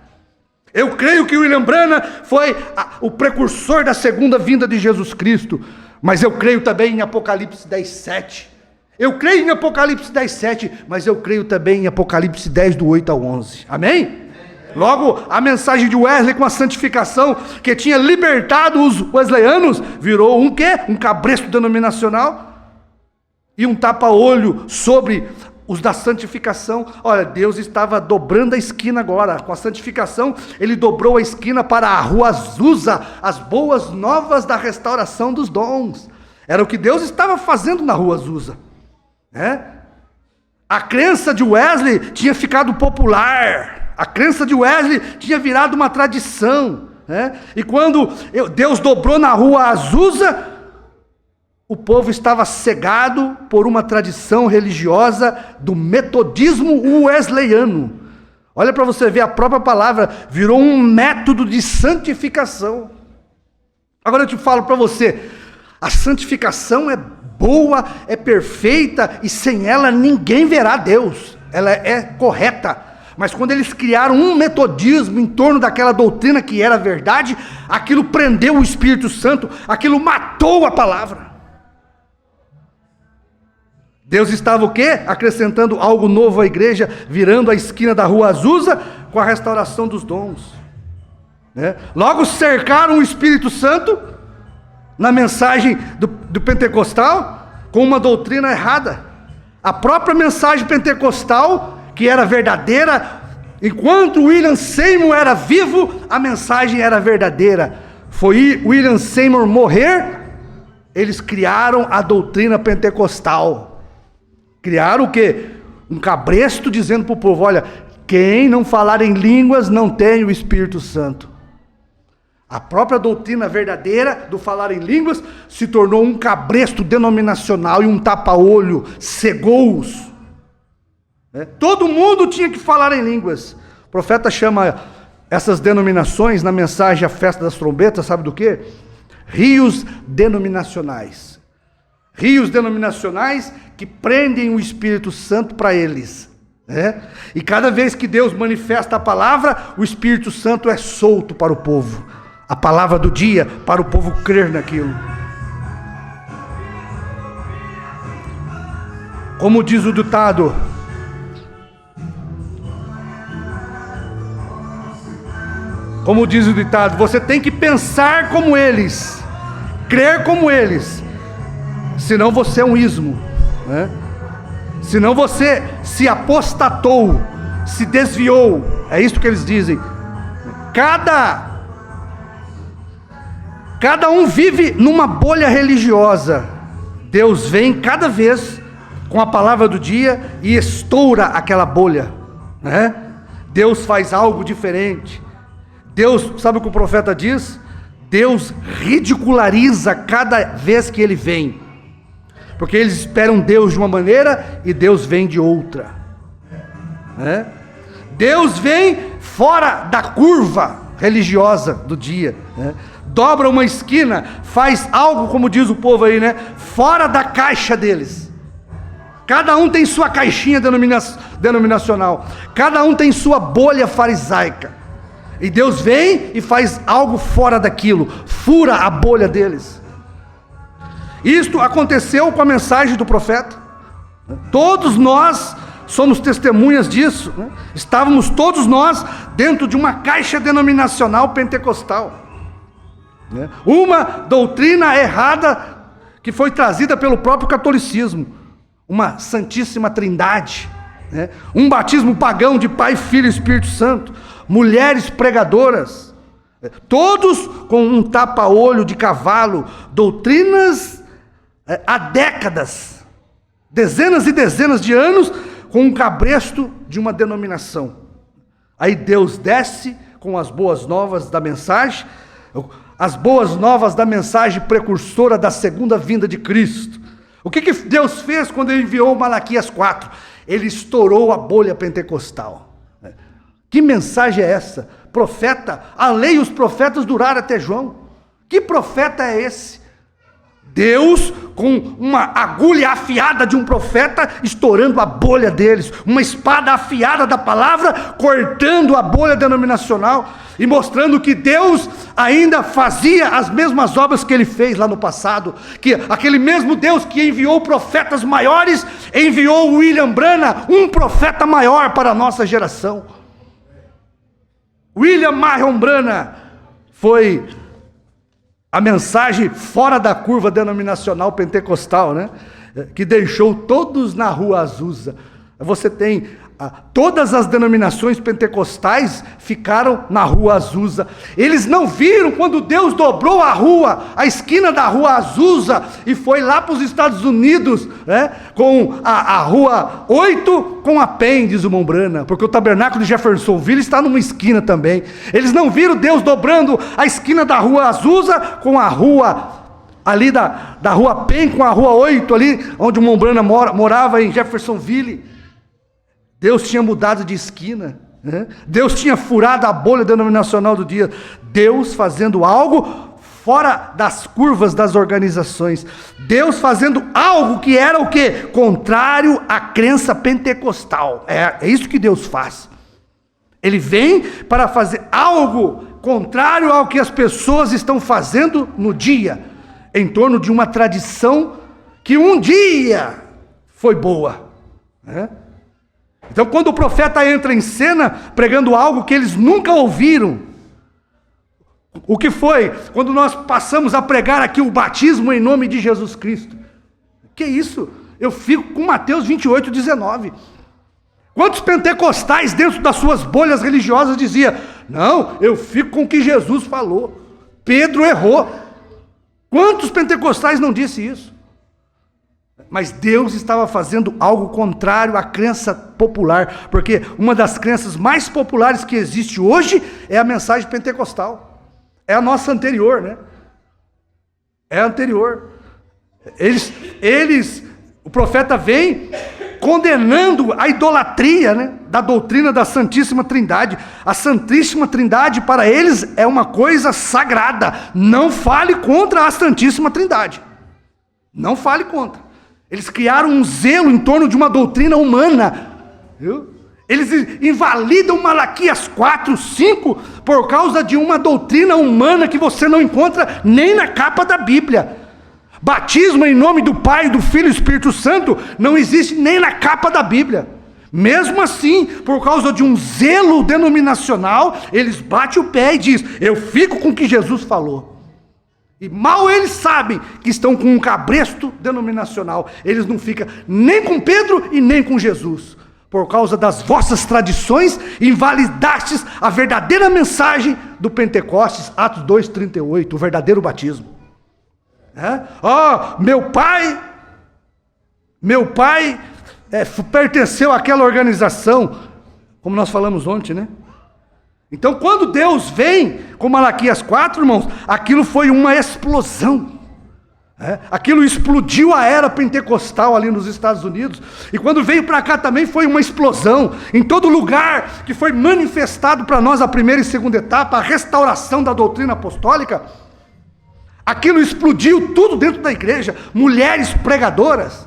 Eu creio que William Branham foi o precursor da segunda vinda de Jesus Cristo, mas eu creio também em Apocalipse 10:7. Eu creio em Apocalipse 10:7, mas eu creio também em Apocalipse 10, do 8 ao 11. Amém? Logo, a mensagem de Wesley com a santificação, que tinha libertado os wesleyanos, virou um quê? Um cabresto denominacional e um tapa-olho sobre os da santificação. Olha, Deus estava dobrando a esquina agora. Com a santificação, Ele dobrou a esquina para a Rua Azusa, as boas novas da restauração dos dons. Era o que Deus estava fazendo na Rua Azusa. A crença de Wesley tinha ficado popular. A crença de Wesley tinha virado uma tradição, E quando Deus dobrou na Rua Azusa, o povo estava cegado por uma tradição religiosa do metodismo wesleyano. Olha para você ver, a própria palavra virou um método de santificação. Agora eu te falo para você, a santificação é boa, é perfeita, e sem ela ninguém verá Deus. Ela é correta. Mas quando eles criaram um metodismo em torno daquela doutrina que era verdade, aquilo prendeu o Espírito Santo, aquilo matou a palavra. Deus estava o quê? Acrescentando algo novo à igreja, virando a esquina da Rua Azusa com a restauração dos dons. Logo cercaram o Espírito Santo na mensagem do pentecostal com uma doutrina errada. A própria mensagem pentecostal, que era verdadeira, enquanto William Seymour era vivo, a mensagem era verdadeira. Foi William Seymour morrer, eles criaram a doutrina pentecostal. Criaram o quê? Um cabresto dizendo para o povo: olha, quem não falar em línguas não tem o Espírito Santo. A própria doutrina verdadeira do falar em línguas se tornou um cabresto denominacional e um tapa-olho, cegou-os. Todo mundo tinha que falar em línguas. O profeta chama essas denominações na mensagem A Festa das Trombetas, sabe do quê? Rios denominacionais. Rios denominacionais que prendem o Espírito Santo para eles. E cada vez que Deus manifesta a palavra, o Espírito Santo é solto para o povo. A palavra do dia para o povo crer naquilo. Como diz o ditado, você tem que pensar como eles, crer como eles, senão você é um ismo, senão você se apostatou, se desviou. É isso que eles dizem. Cada um vive numa bolha religiosa. Deus vem cada vez com a palavra do dia e estoura aquela bolha, Deus faz algo diferente. Deus, sabe o que o profeta diz? Deus ridiculariza cada vez que Ele vem, porque eles esperam Deus de uma maneira e Deus vem de outra. Deus vem fora da curva religiosa do dia, dobra uma esquina, faz algo, como diz o povo aí, fora da caixa deles. Cada um tem sua caixinha denominacional, cada um tem sua bolha farisaica. E Deus vem e faz algo fora daquilo, fura a bolha deles. Isto aconteceu com a mensagem do profeta. Todos nós somos testemunhas disso. Estávamos todos nós dentro de uma caixa denominacional pentecostal. Uma doutrina errada que foi trazida pelo próprio catolicismo, uma Santíssima Trindade, né? Um batismo pagão de Pai, Filho e Espírito Santo, mulheres pregadoras, todos com um tapa-olho de cavalo, doutrinas há décadas, dezenas e dezenas de anos, com um cabresto de uma denominação. Aí Deus desce com as boas novas da mensagem, as boas novas da mensagem precursora da segunda vinda de Cristo. O que Deus fez quando ele enviou Malaquias 4? Ele estourou a bolha pentecostal. Que mensagem é essa? Profeta, a lei e os profetas duraram até João. Que profeta é esse? Deus, com uma agulha afiada de um profeta, estourando a bolha deles, uma espada afiada da palavra, cortando a bolha denominacional, e mostrando que Deus ainda fazia as mesmas obras que ele fez lá no passado, que aquele mesmo Deus que enviou profetas maiores, enviou William Branham, um profeta maior para a nossa geração. William Marion Branham foi a mensagem fora da curva denominacional pentecostal, né? Que deixou todos na rua Azusa. Você tem todas as denominações pentecostais ficaram na rua Azusa. Eles não viram quando Deus dobrou a rua, a esquina da rua Azusa, e foi lá para os Estados Unidos, né? Com a rua 8 com a Penn, diz o irmão Branham, porque o tabernáculo de Jeffersonville está numa esquina também. Eles não viram Deus dobrando a esquina da rua Azusa com a rua ali da rua Penn com a rua 8 ali, onde o irmão Branham morava em Jeffersonville. Deus tinha mudado de esquina, né? Deus tinha furado a bolha denominacional do dia. Deus fazendo algo fora das curvas das organizações. Deus fazendo algo que era o quê? Contrário à crença pentecostal. É isso que Deus faz. Ele vem para fazer algo contrário ao que as pessoas estão fazendo no dia, em torno de uma tradição que um dia foi boa, né? Então, quando o profeta entra em cena pregando algo que eles nunca ouviram, o que foi? Quando nós passamos a pregar aqui o batismo em nome de Jesus Cristo. Que isso? Eu fico com Mateus 28:19. Quantos pentecostais dentro das suas bolhas religiosas diziam: não, eu fico com o que Jesus falou, Pedro errou. Quantos pentecostais não disse isso? Mas Deus estava fazendo algo contrário à crença popular, porque uma das crenças mais populares que existe hoje é a mensagem pentecostal. É a nossa anterior, né? É a anterior. O profeta vem condenando a idolatria, né, da doutrina da Santíssima Trindade. A Santíssima Trindade para eles é uma coisa sagrada. Não fale contra a Santíssima Trindade. Não fale contra. Eles criaram um zelo em torno de uma doutrina humana, viu? Eles invalidam Malaquias 4, 5 por causa de uma doutrina humana que você não encontra nem na capa da Bíblia. Batismo em nome do Pai, do Filho e do Espírito Santo não existe nem na capa da Bíblia. Mesmo assim, por causa de um zelo denominacional, eles batem o pé e dizem: eu fico com o que Jesus falou. E mal eles sabem que estão com um cabresto denominacional. Eles não ficam nem com Pedro e nem com Jesus. Por causa das vossas tradições, invalidastes a verdadeira mensagem do Pentecostes, Atos 2:38, o verdadeiro batismo. Meu pai pertenceu àquela organização, como nós falamos ontem, né? Então, quando Deus vem com Malaquias 4, irmãos, aquilo foi uma explosão. Aquilo explodiu a era pentecostal ali nos Estados Unidos. E quando veio para cá também foi uma explosão. Em todo lugar que foi manifestado para nós a primeira e segunda etapa, a restauração da doutrina apostólica, aquilo explodiu tudo dentro da igreja. Mulheres pregadoras.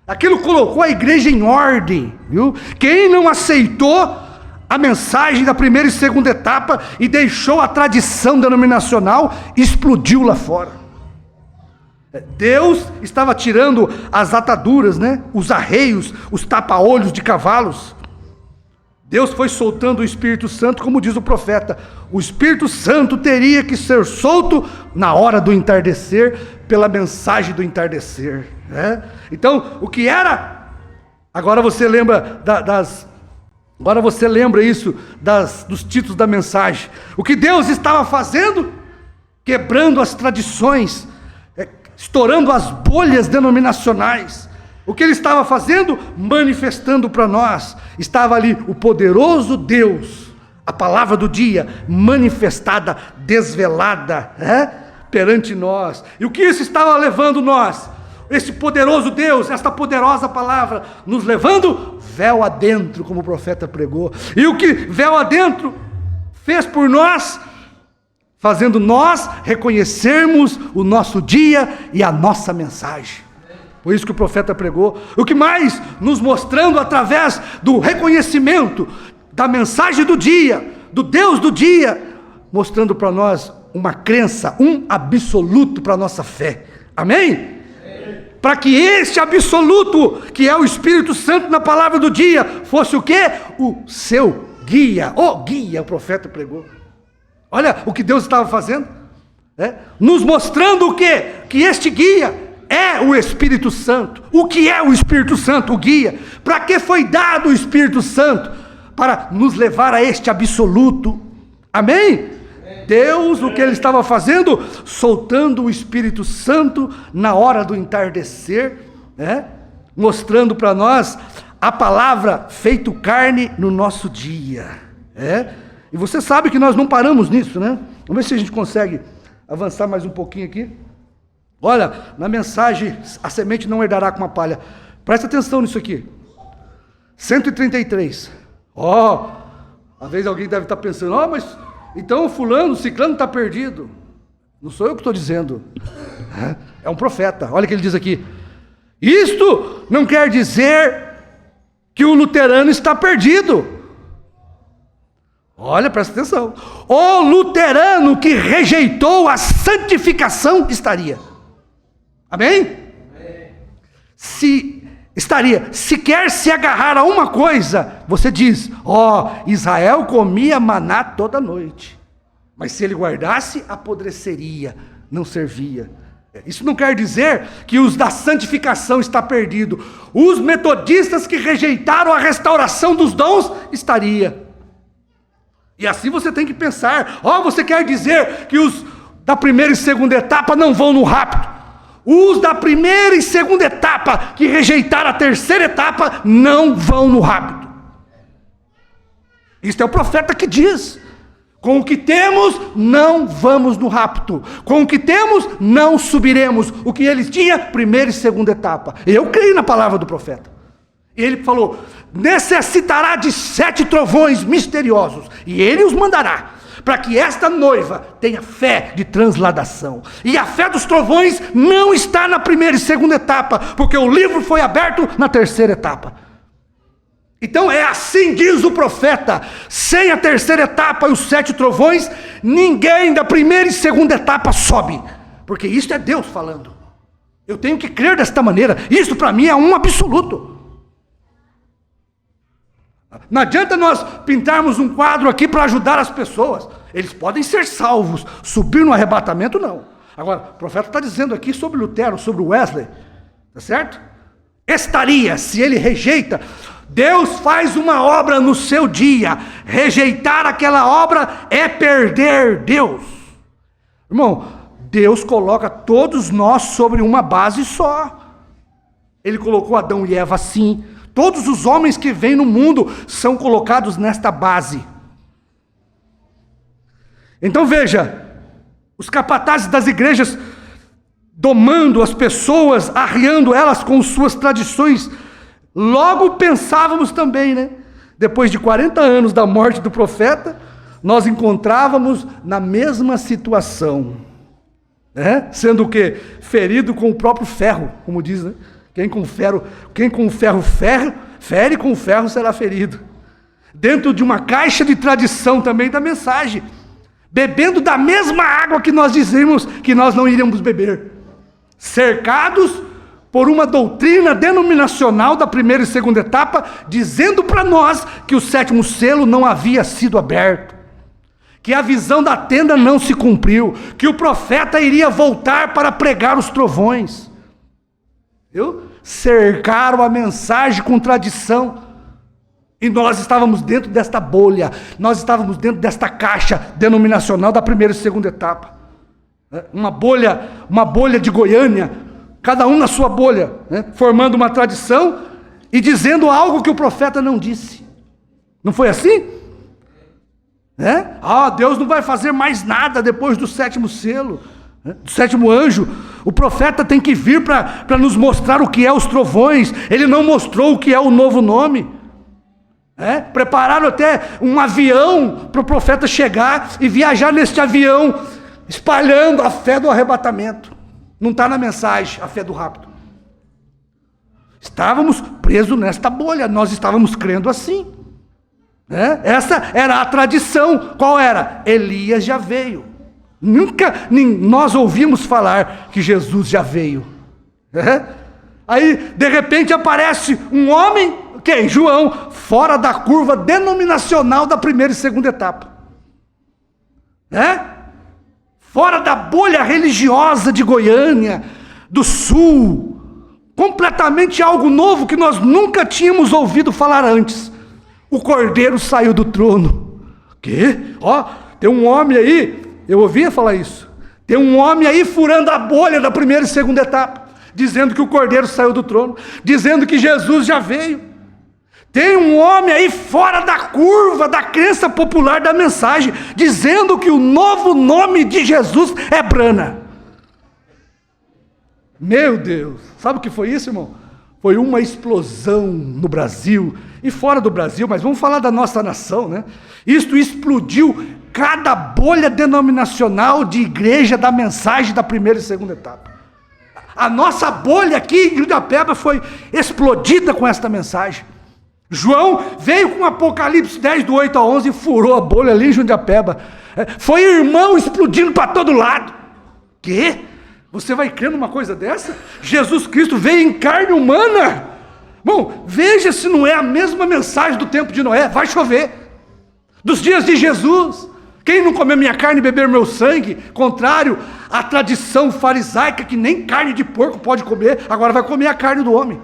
Aquilo colocou a igreja em ordem, viu? Quem não aceitou a mensagem da primeira e segunda etapa e deixou a tradição denominacional, explodiu lá fora. Deus estava tirando as ataduras, né? Os arreios, os tapa-olhos de cavalos. Deus foi soltando o Espírito Santo, como diz o profeta. O Espírito Santo teria que ser solto na hora do entardecer, pela mensagem do entardecer, né? Então, o que era? Agora você lembra dos títulos da mensagem. O que Deus estava fazendo? Quebrando as tradições, estourando as bolhas denominacionais. O que Ele estava fazendo? Manifestando para nós. Estava ali o poderoso Deus, a palavra do dia, manifestada, desvelada, perante nós. E o que isso estava levando nós? Esse poderoso Deus, esta poderosa palavra, nos levando véu adentro, como o profeta pregou. E o que véu adentro fez por nós? Fazendo nós reconhecermos o nosso dia e a nossa mensagem. Por isso que o profeta pregou. O que mais? Nos mostrando através do reconhecimento da mensagem do dia, do Deus do dia, mostrando para nós uma crença, um absoluto para a nossa fé. Amém? Para que este absoluto, que é o Espírito Santo na palavra do dia, fosse o quê? O seu guia. O guia, o profeta pregou. Olha o que Deus estava fazendo. Nos mostrando o quê? Que este guia é o Espírito Santo. O que é o Espírito Santo? O guia. Para que foi dado o Espírito Santo? Para nos levar a este absoluto. Amém? Deus, o que Ele estava fazendo? Soltando o Espírito Santo na hora do entardecer, mostrando para nós a palavra feito carne no nosso dia. E você sabe que nós não paramos nisso, né? Vamos ver se a gente consegue avançar mais um pouquinho aqui. Olha, na mensagem, a semente não herdará com a palha. Presta atenção nisso aqui. 133. Às vezes alguém deve estar pensando, mas então o fulano, o ciclano está perdido. Não sou eu que estou dizendo. É um profeta. Olha o que ele diz aqui. Isto não quer dizer que o luterano está perdido. Olha, presta atenção. O luterano que rejeitou a santificação estaria. Amém? Se quer se agarrar a uma coisa, você diz, Israel comia maná toda noite, mas se ele guardasse, apodreceria, não servia. Isso não quer dizer que os da santificação está perdido. Os metodistas que rejeitaram a restauração dos dons, estaria. E assim você tem que pensar, você quer dizer que os da primeira e segunda etapa não vão no rapto. Os da primeira e segunda etapa, que rejeitaram a terceira etapa, não vão no rapto. Isto é o profeta que diz. Com o que temos, não vamos no rapto. Com o que temos, não subiremos. O que eles tinham, primeira e segunda etapa. Eu creio na palavra do profeta. Ele falou, necessitará de 7 trovões misteriosos, e ele os mandará, para que esta noiva tenha fé de transladação. E a fé dos trovões não está na primeira e segunda etapa, porque o livro foi aberto na terceira etapa. Então é assim diz o profeta, sem a terceira etapa e os 7 trovões, ninguém da primeira e segunda etapa sobe, porque isso é Deus falando. Eu tenho que crer desta maneira, isso para mim é um absoluto. Não adianta nós pintarmos um quadro aqui para ajudar as pessoas. Eles podem ser salvos, subir no arrebatamento não. Agora, o profeta está dizendo aqui sobre Lutero, sobre Wesley, tá certo? Estaria, se ele rejeita, Deus faz uma obra no seu dia, rejeitar aquela obra é perder Deus. Irmão, Deus coloca todos nós sobre uma base só. Ele colocou Adão e Eva assim. Todos os homens que vêm no mundo são colocados nesta base. Então veja, os capatazes das igrejas domando as pessoas, arriando elas com suas tradições. Logo pensávamos também, né? Depois de 40 anos da morte do profeta, nós encontrávamos na mesma situação, né? Sendo o quê? Ferido com o próprio ferro, como diz, né? Quem com o ferro fere, com o ferro será ferido. Dentro de uma caixa de tradição também da mensagem. Bebendo da mesma água que nós dizemos que nós não iríamos beber. Cercados por uma doutrina denominacional da primeira e segunda etapa, dizendo para nós que o sétimo selo não havia sido aberto, que a visão da tenda não se cumpriu, que o profeta iria voltar para pregar os trovões. Cercaram a mensagem com tradição, e nós estávamos dentro desta bolha, nós estávamos dentro desta caixa denominacional da primeira e segunda etapa, uma bolha de Goiânia, cada um na sua bolha, formando uma tradição e dizendo algo que o profeta não disse. Não foi assim? Deus não vai fazer mais nada depois do sétimo selo, do sétimo anjo. O profeta tem que vir para nos mostrar o que é os trovões. Ele não mostrou o que é o novo nome. Prepararam até um avião para o profeta chegar e viajar neste avião, espalhando a fé do arrebatamento. Não está na mensagem a fé do rapto. Estávamos presos nesta bolha, nós estávamos crendo assim. Essa era a tradição. Qual era? Elias já veio. Nunca nós ouvimos falar que Jesus já veio. Aí de repente aparece um homem, quem? João, fora da curva denominacional da primeira e segunda etapa, fora da bolha religiosa de Goiânia, do sul, completamente algo novo que nós nunca tínhamos ouvido falar antes. O cordeiro saiu do trono. Quê? Tem um homem aí, eu ouvia falar isso, tem um homem aí furando a bolha da primeira e segunda etapa, dizendo que o cordeiro saiu do trono, dizendo que Jesus já veio. Tem um homem aí fora da curva da crença popular da mensagem, dizendo que o novo nome de Jesus é Brana. Meu Deus, sabe o que foi isso, irmão? Foi uma explosão no Brasil e fora do Brasil, mas vamos falar da nossa nação, Isto explodiu cada bolha denominacional de igreja da mensagem da primeira e segunda etapa. A nossa bolha aqui em Jundiapeba foi explodida com esta mensagem. João veio com Apocalipse 10, do 8 a 11, e furou a bolha ali em Jundiapeba. Foi irmão explodindo para todo lado. Quê? Você vai crer numa coisa dessa? Jesus Cristo veio em carne humana? Bom, veja se não é a mesma mensagem do tempo de Noé. Vai chover. Dos dias de Jesus. Quem não comer minha carne e beber meu sangue, contrário à tradição farisaica, que nem carne de porco pode comer, agora vai comer a carne do homem.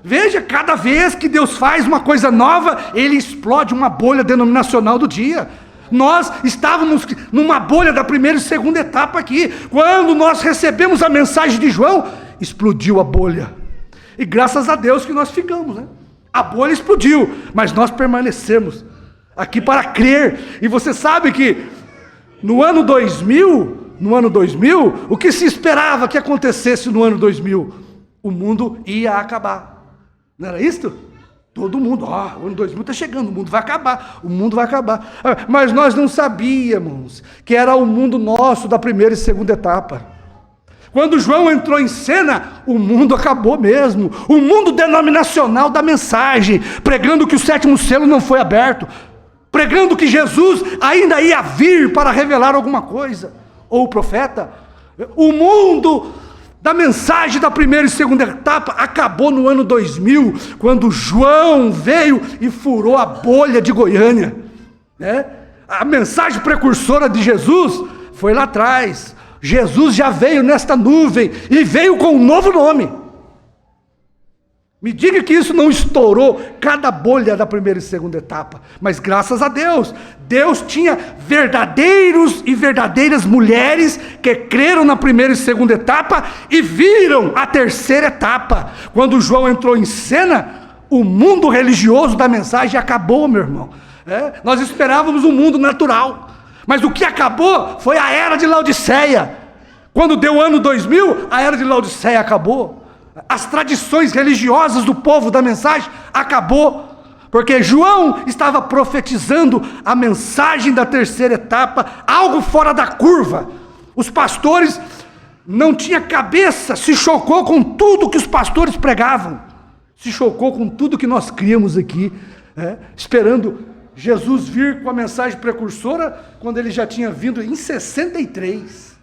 Veja, cada vez que Deus faz uma coisa nova, Ele explode uma bolha denominacional do dia. Nós estávamos numa bolha da primeira e segunda etapa aqui. Quando nós recebemos a mensagem de João, explodiu a bolha. E graças a Deus que nós ficamos, A bolha explodiu, mas nós permanecemos aqui para crer. E você sabe que no ano 2000, o que se esperava que acontecesse no ano 2000? O mundo ia acabar. Não era isso? Todo mundo, o ano 2000 está chegando, o mundo vai acabar. Mas nós não sabíamos que era o mundo nosso da primeira e segunda etapa. Quando João entrou em cena, o mundo acabou mesmo. O mundo denominacional da mensagem, pregando que o sétimo selo não foi aberto, pregando que Jesus ainda ia vir para revelar alguma coisa, ou o profeta. O mundo da mensagem da primeira e segunda etapa acabou no ano 2000, quando João veio e furou a bolha de Goiânia. A mensagem precursora de Jesus foi lá atrás. Jesus já veio nesta nuvem e veio com um novo nome. Me diga que isso não estourou cada bolha da primeira e segunda etapa, mas graças a Deus, Deus tinha verdadeiros e verdadeiras mulheres que creram na primeira e segunda etapa e viram a terceira etapa. Quando João entrou em cena, o mundo religioso da mensagem acabou, meu irmão. Nós esperávamos um mundo natural, mas o que acabou foi a era de Laodiceia. Quando deu o ano 2000, a era de Laodiceia acabou. As tradições religiosas do povo da mensagem acabou, porque João estava profetizando a mensagem da terceira etapa, algo fora da curva. Os pastores não tinham cabeça, se chocou com tudo que os pastores pregavam, se chocou com tudo que nós criamos aqui, esperando Jesus vir com a mensagem precursora, quando ele já tinha vindo em 63.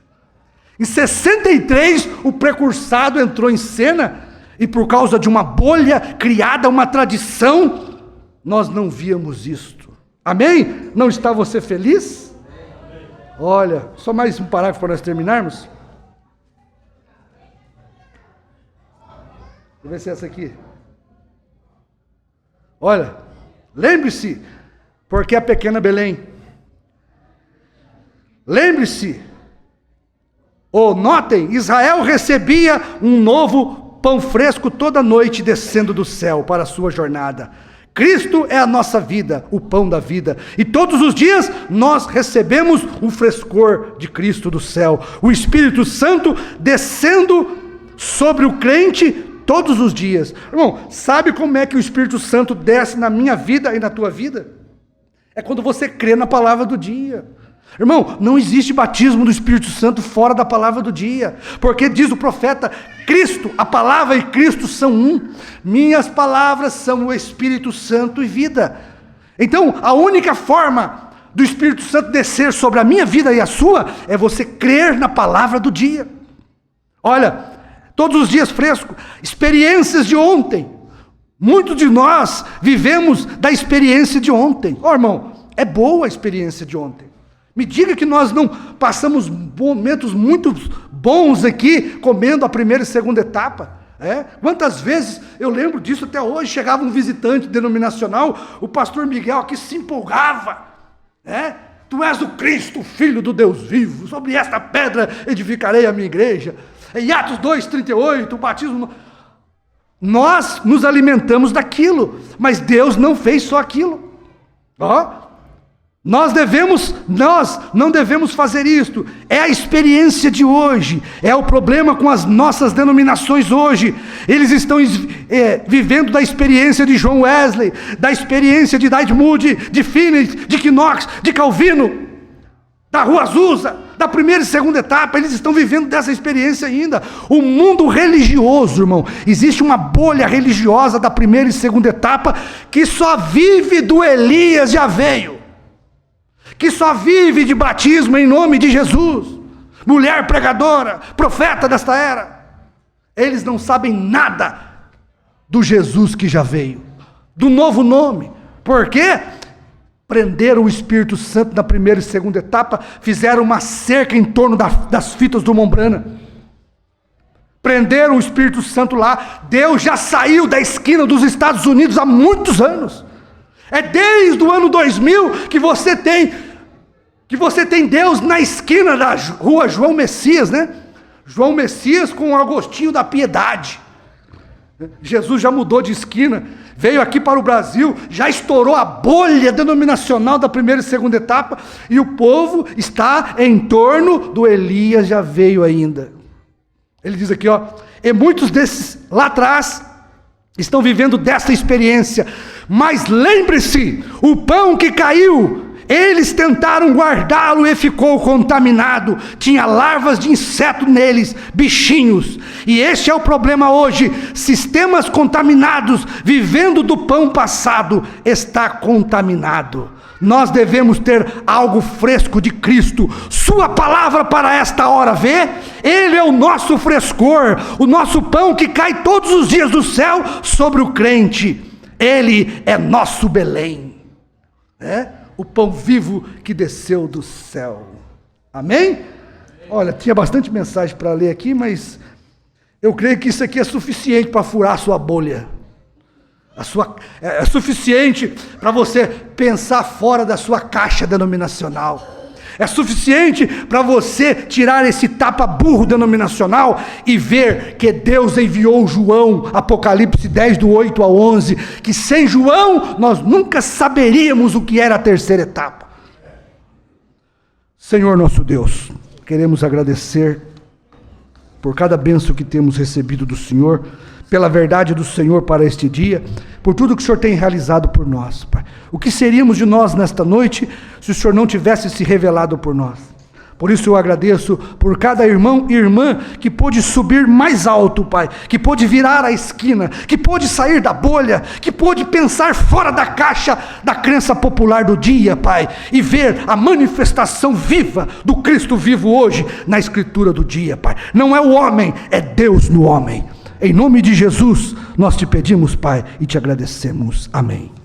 Em 63, o precursado entrou em cena, e por causa de uma bolha criada, uma tradição, nós não víamos isto. Amém? Não está você feliz? Olha, só mais um parágrafo para nós terminarmos. Deixa eu ver se é essa aqui. Olha, lembre-se, porque a pequena Belém. Lembre-se, notem, Israel recebia um novo pão fresco toda noite descendo do céu para a sua jornada. Cristo é a nossa vida, o pão da vida. E todos os dias nós recebemos o frescor de Cristo do céu. O Espírito Santo descendo sobre o crente todos os dias. Irmão, sabe como é que o Espírito Santo desce na minha vida e na tua vida? É quando você crê na palavra do dia. Irmão, não existe batismo do Espírito Santo fora da palavra do dia, porque diz o profeta, Cristo, a palavra e Cristo são um, minhas palavras são o Espírito Santo e vida. Então, a única forma do Espírito Santo descer sobre a minha vida e a sua, é você crer na palavra do dia. Olha, todos os dias fresco, experiências de ontem, muitos de nós vivemos da experiência de ontem. Irmão, é boa a experiência de ontem. Me diga que nós não passamos momentos muito bons aqui, comendo a primeira e segunda etapa. Quantas vezes, eu lembro disso até hoje, chegava um visitante denominacional, o pastor Miguel aqui se empolgava. Tu és o Cristo, o Filho do Deus vivo, sobre esta pedra edificarei a minha igreja. Em Atos 2:38, o batismo... Nós nos alimentamos daquilo, mas Deus não fez só aquilo. Nós não devemos fazer isto. É a experiência de hoje. É o problema com as nossas denominações hoje. Eles estão vivendo da experiência de John Wesley, da experiência de Dwight Moody, de Finney, de Knox, de Calvino, da Rua Azusa, da primeira e segunda etapa. Eles estão vivendo dessa experiência ainda. O mundo religioso, irmão, existe uma bolha religiosa da primeira e segunda etapa que só vive do Elias já veio, que só vive de batismo em nome de Jesus, mulher pregadora, profeta desta era. Eles não sabem nada do Jesus que já veio, do novo nome. Por quê? Prenderam o Espírito Santo na primeira e segunda etapa, fizeram uma cerca em torno das fitas do Mombrana, prenderam o Espírito Santo lá. Deus já saiu da esquina dos Estados Unidos há muitos anos. É desde o ano 2000 que você tem Deus na esquina da rua João Messias, João Messias com o Agostinho da Piedade. Jesus já mudou de esquina, veio aqui para o Brasil, já estourou a bolha denominacional da primeira e segunda etapa, e o povo está em torno do Elias já veio ainda. Ele diz aqui, e muitos desses lá atrás estão vivendo dessa experiência, mas lembre-se, o pão que caiu, eles tentaram guardá-lo e ficou contaminado, tinha larvas de inseto neles, bichinhos, e este é o problema hoje, sistemas contaminados, vivendo do pão passado, está contaminado. Nós devemos ter algo fresco de Cristo, sua palavra para esta hora, vê? Ele é o nosso frescor, o nosso pão que cai todos os dias do céu sobre o crente. Ele é nosso Belém, o pão vivo que desceu do céu. Amém? Olha, tinha bastante mensagem para ler aqui, mas eu creio que isso aqui é suficiente para furar a sua bolha. É suficiente para você pensar fora da sua caixa denominacional. É suficiente para você tirar esse tapa-burro denominacional e ver que Deus enviou João, Apocalipse 10, do 8 ao 11, que sem João nós nunca saberíamos o que era a terceira etapa. Senhor nosso Deus, queremos agradecer por cada bênção que temos recebido do Senhor, pela verdade do Senhor para este dia, por tudo que o Senhor tem realizado por nós, Pai. O que seríamos de nós nesta noite, se o Senhor não tivesse se revelado por nós? Por isso eu agradeço por cada irmão e irmã que pôde subir mais alto, Pai, que pôde virar a esquina, que pôde sair da bolha, que pôde pensar fora da caixa da crença popular do dia, Pai, e ver a manifestação viva do Cristo vivo hoje na Escritura do dia, Pai. Não é o homem, é Deus no homem. Em nome de Jesus, nós te pedimos, Pai, e te agradecemos. Amém.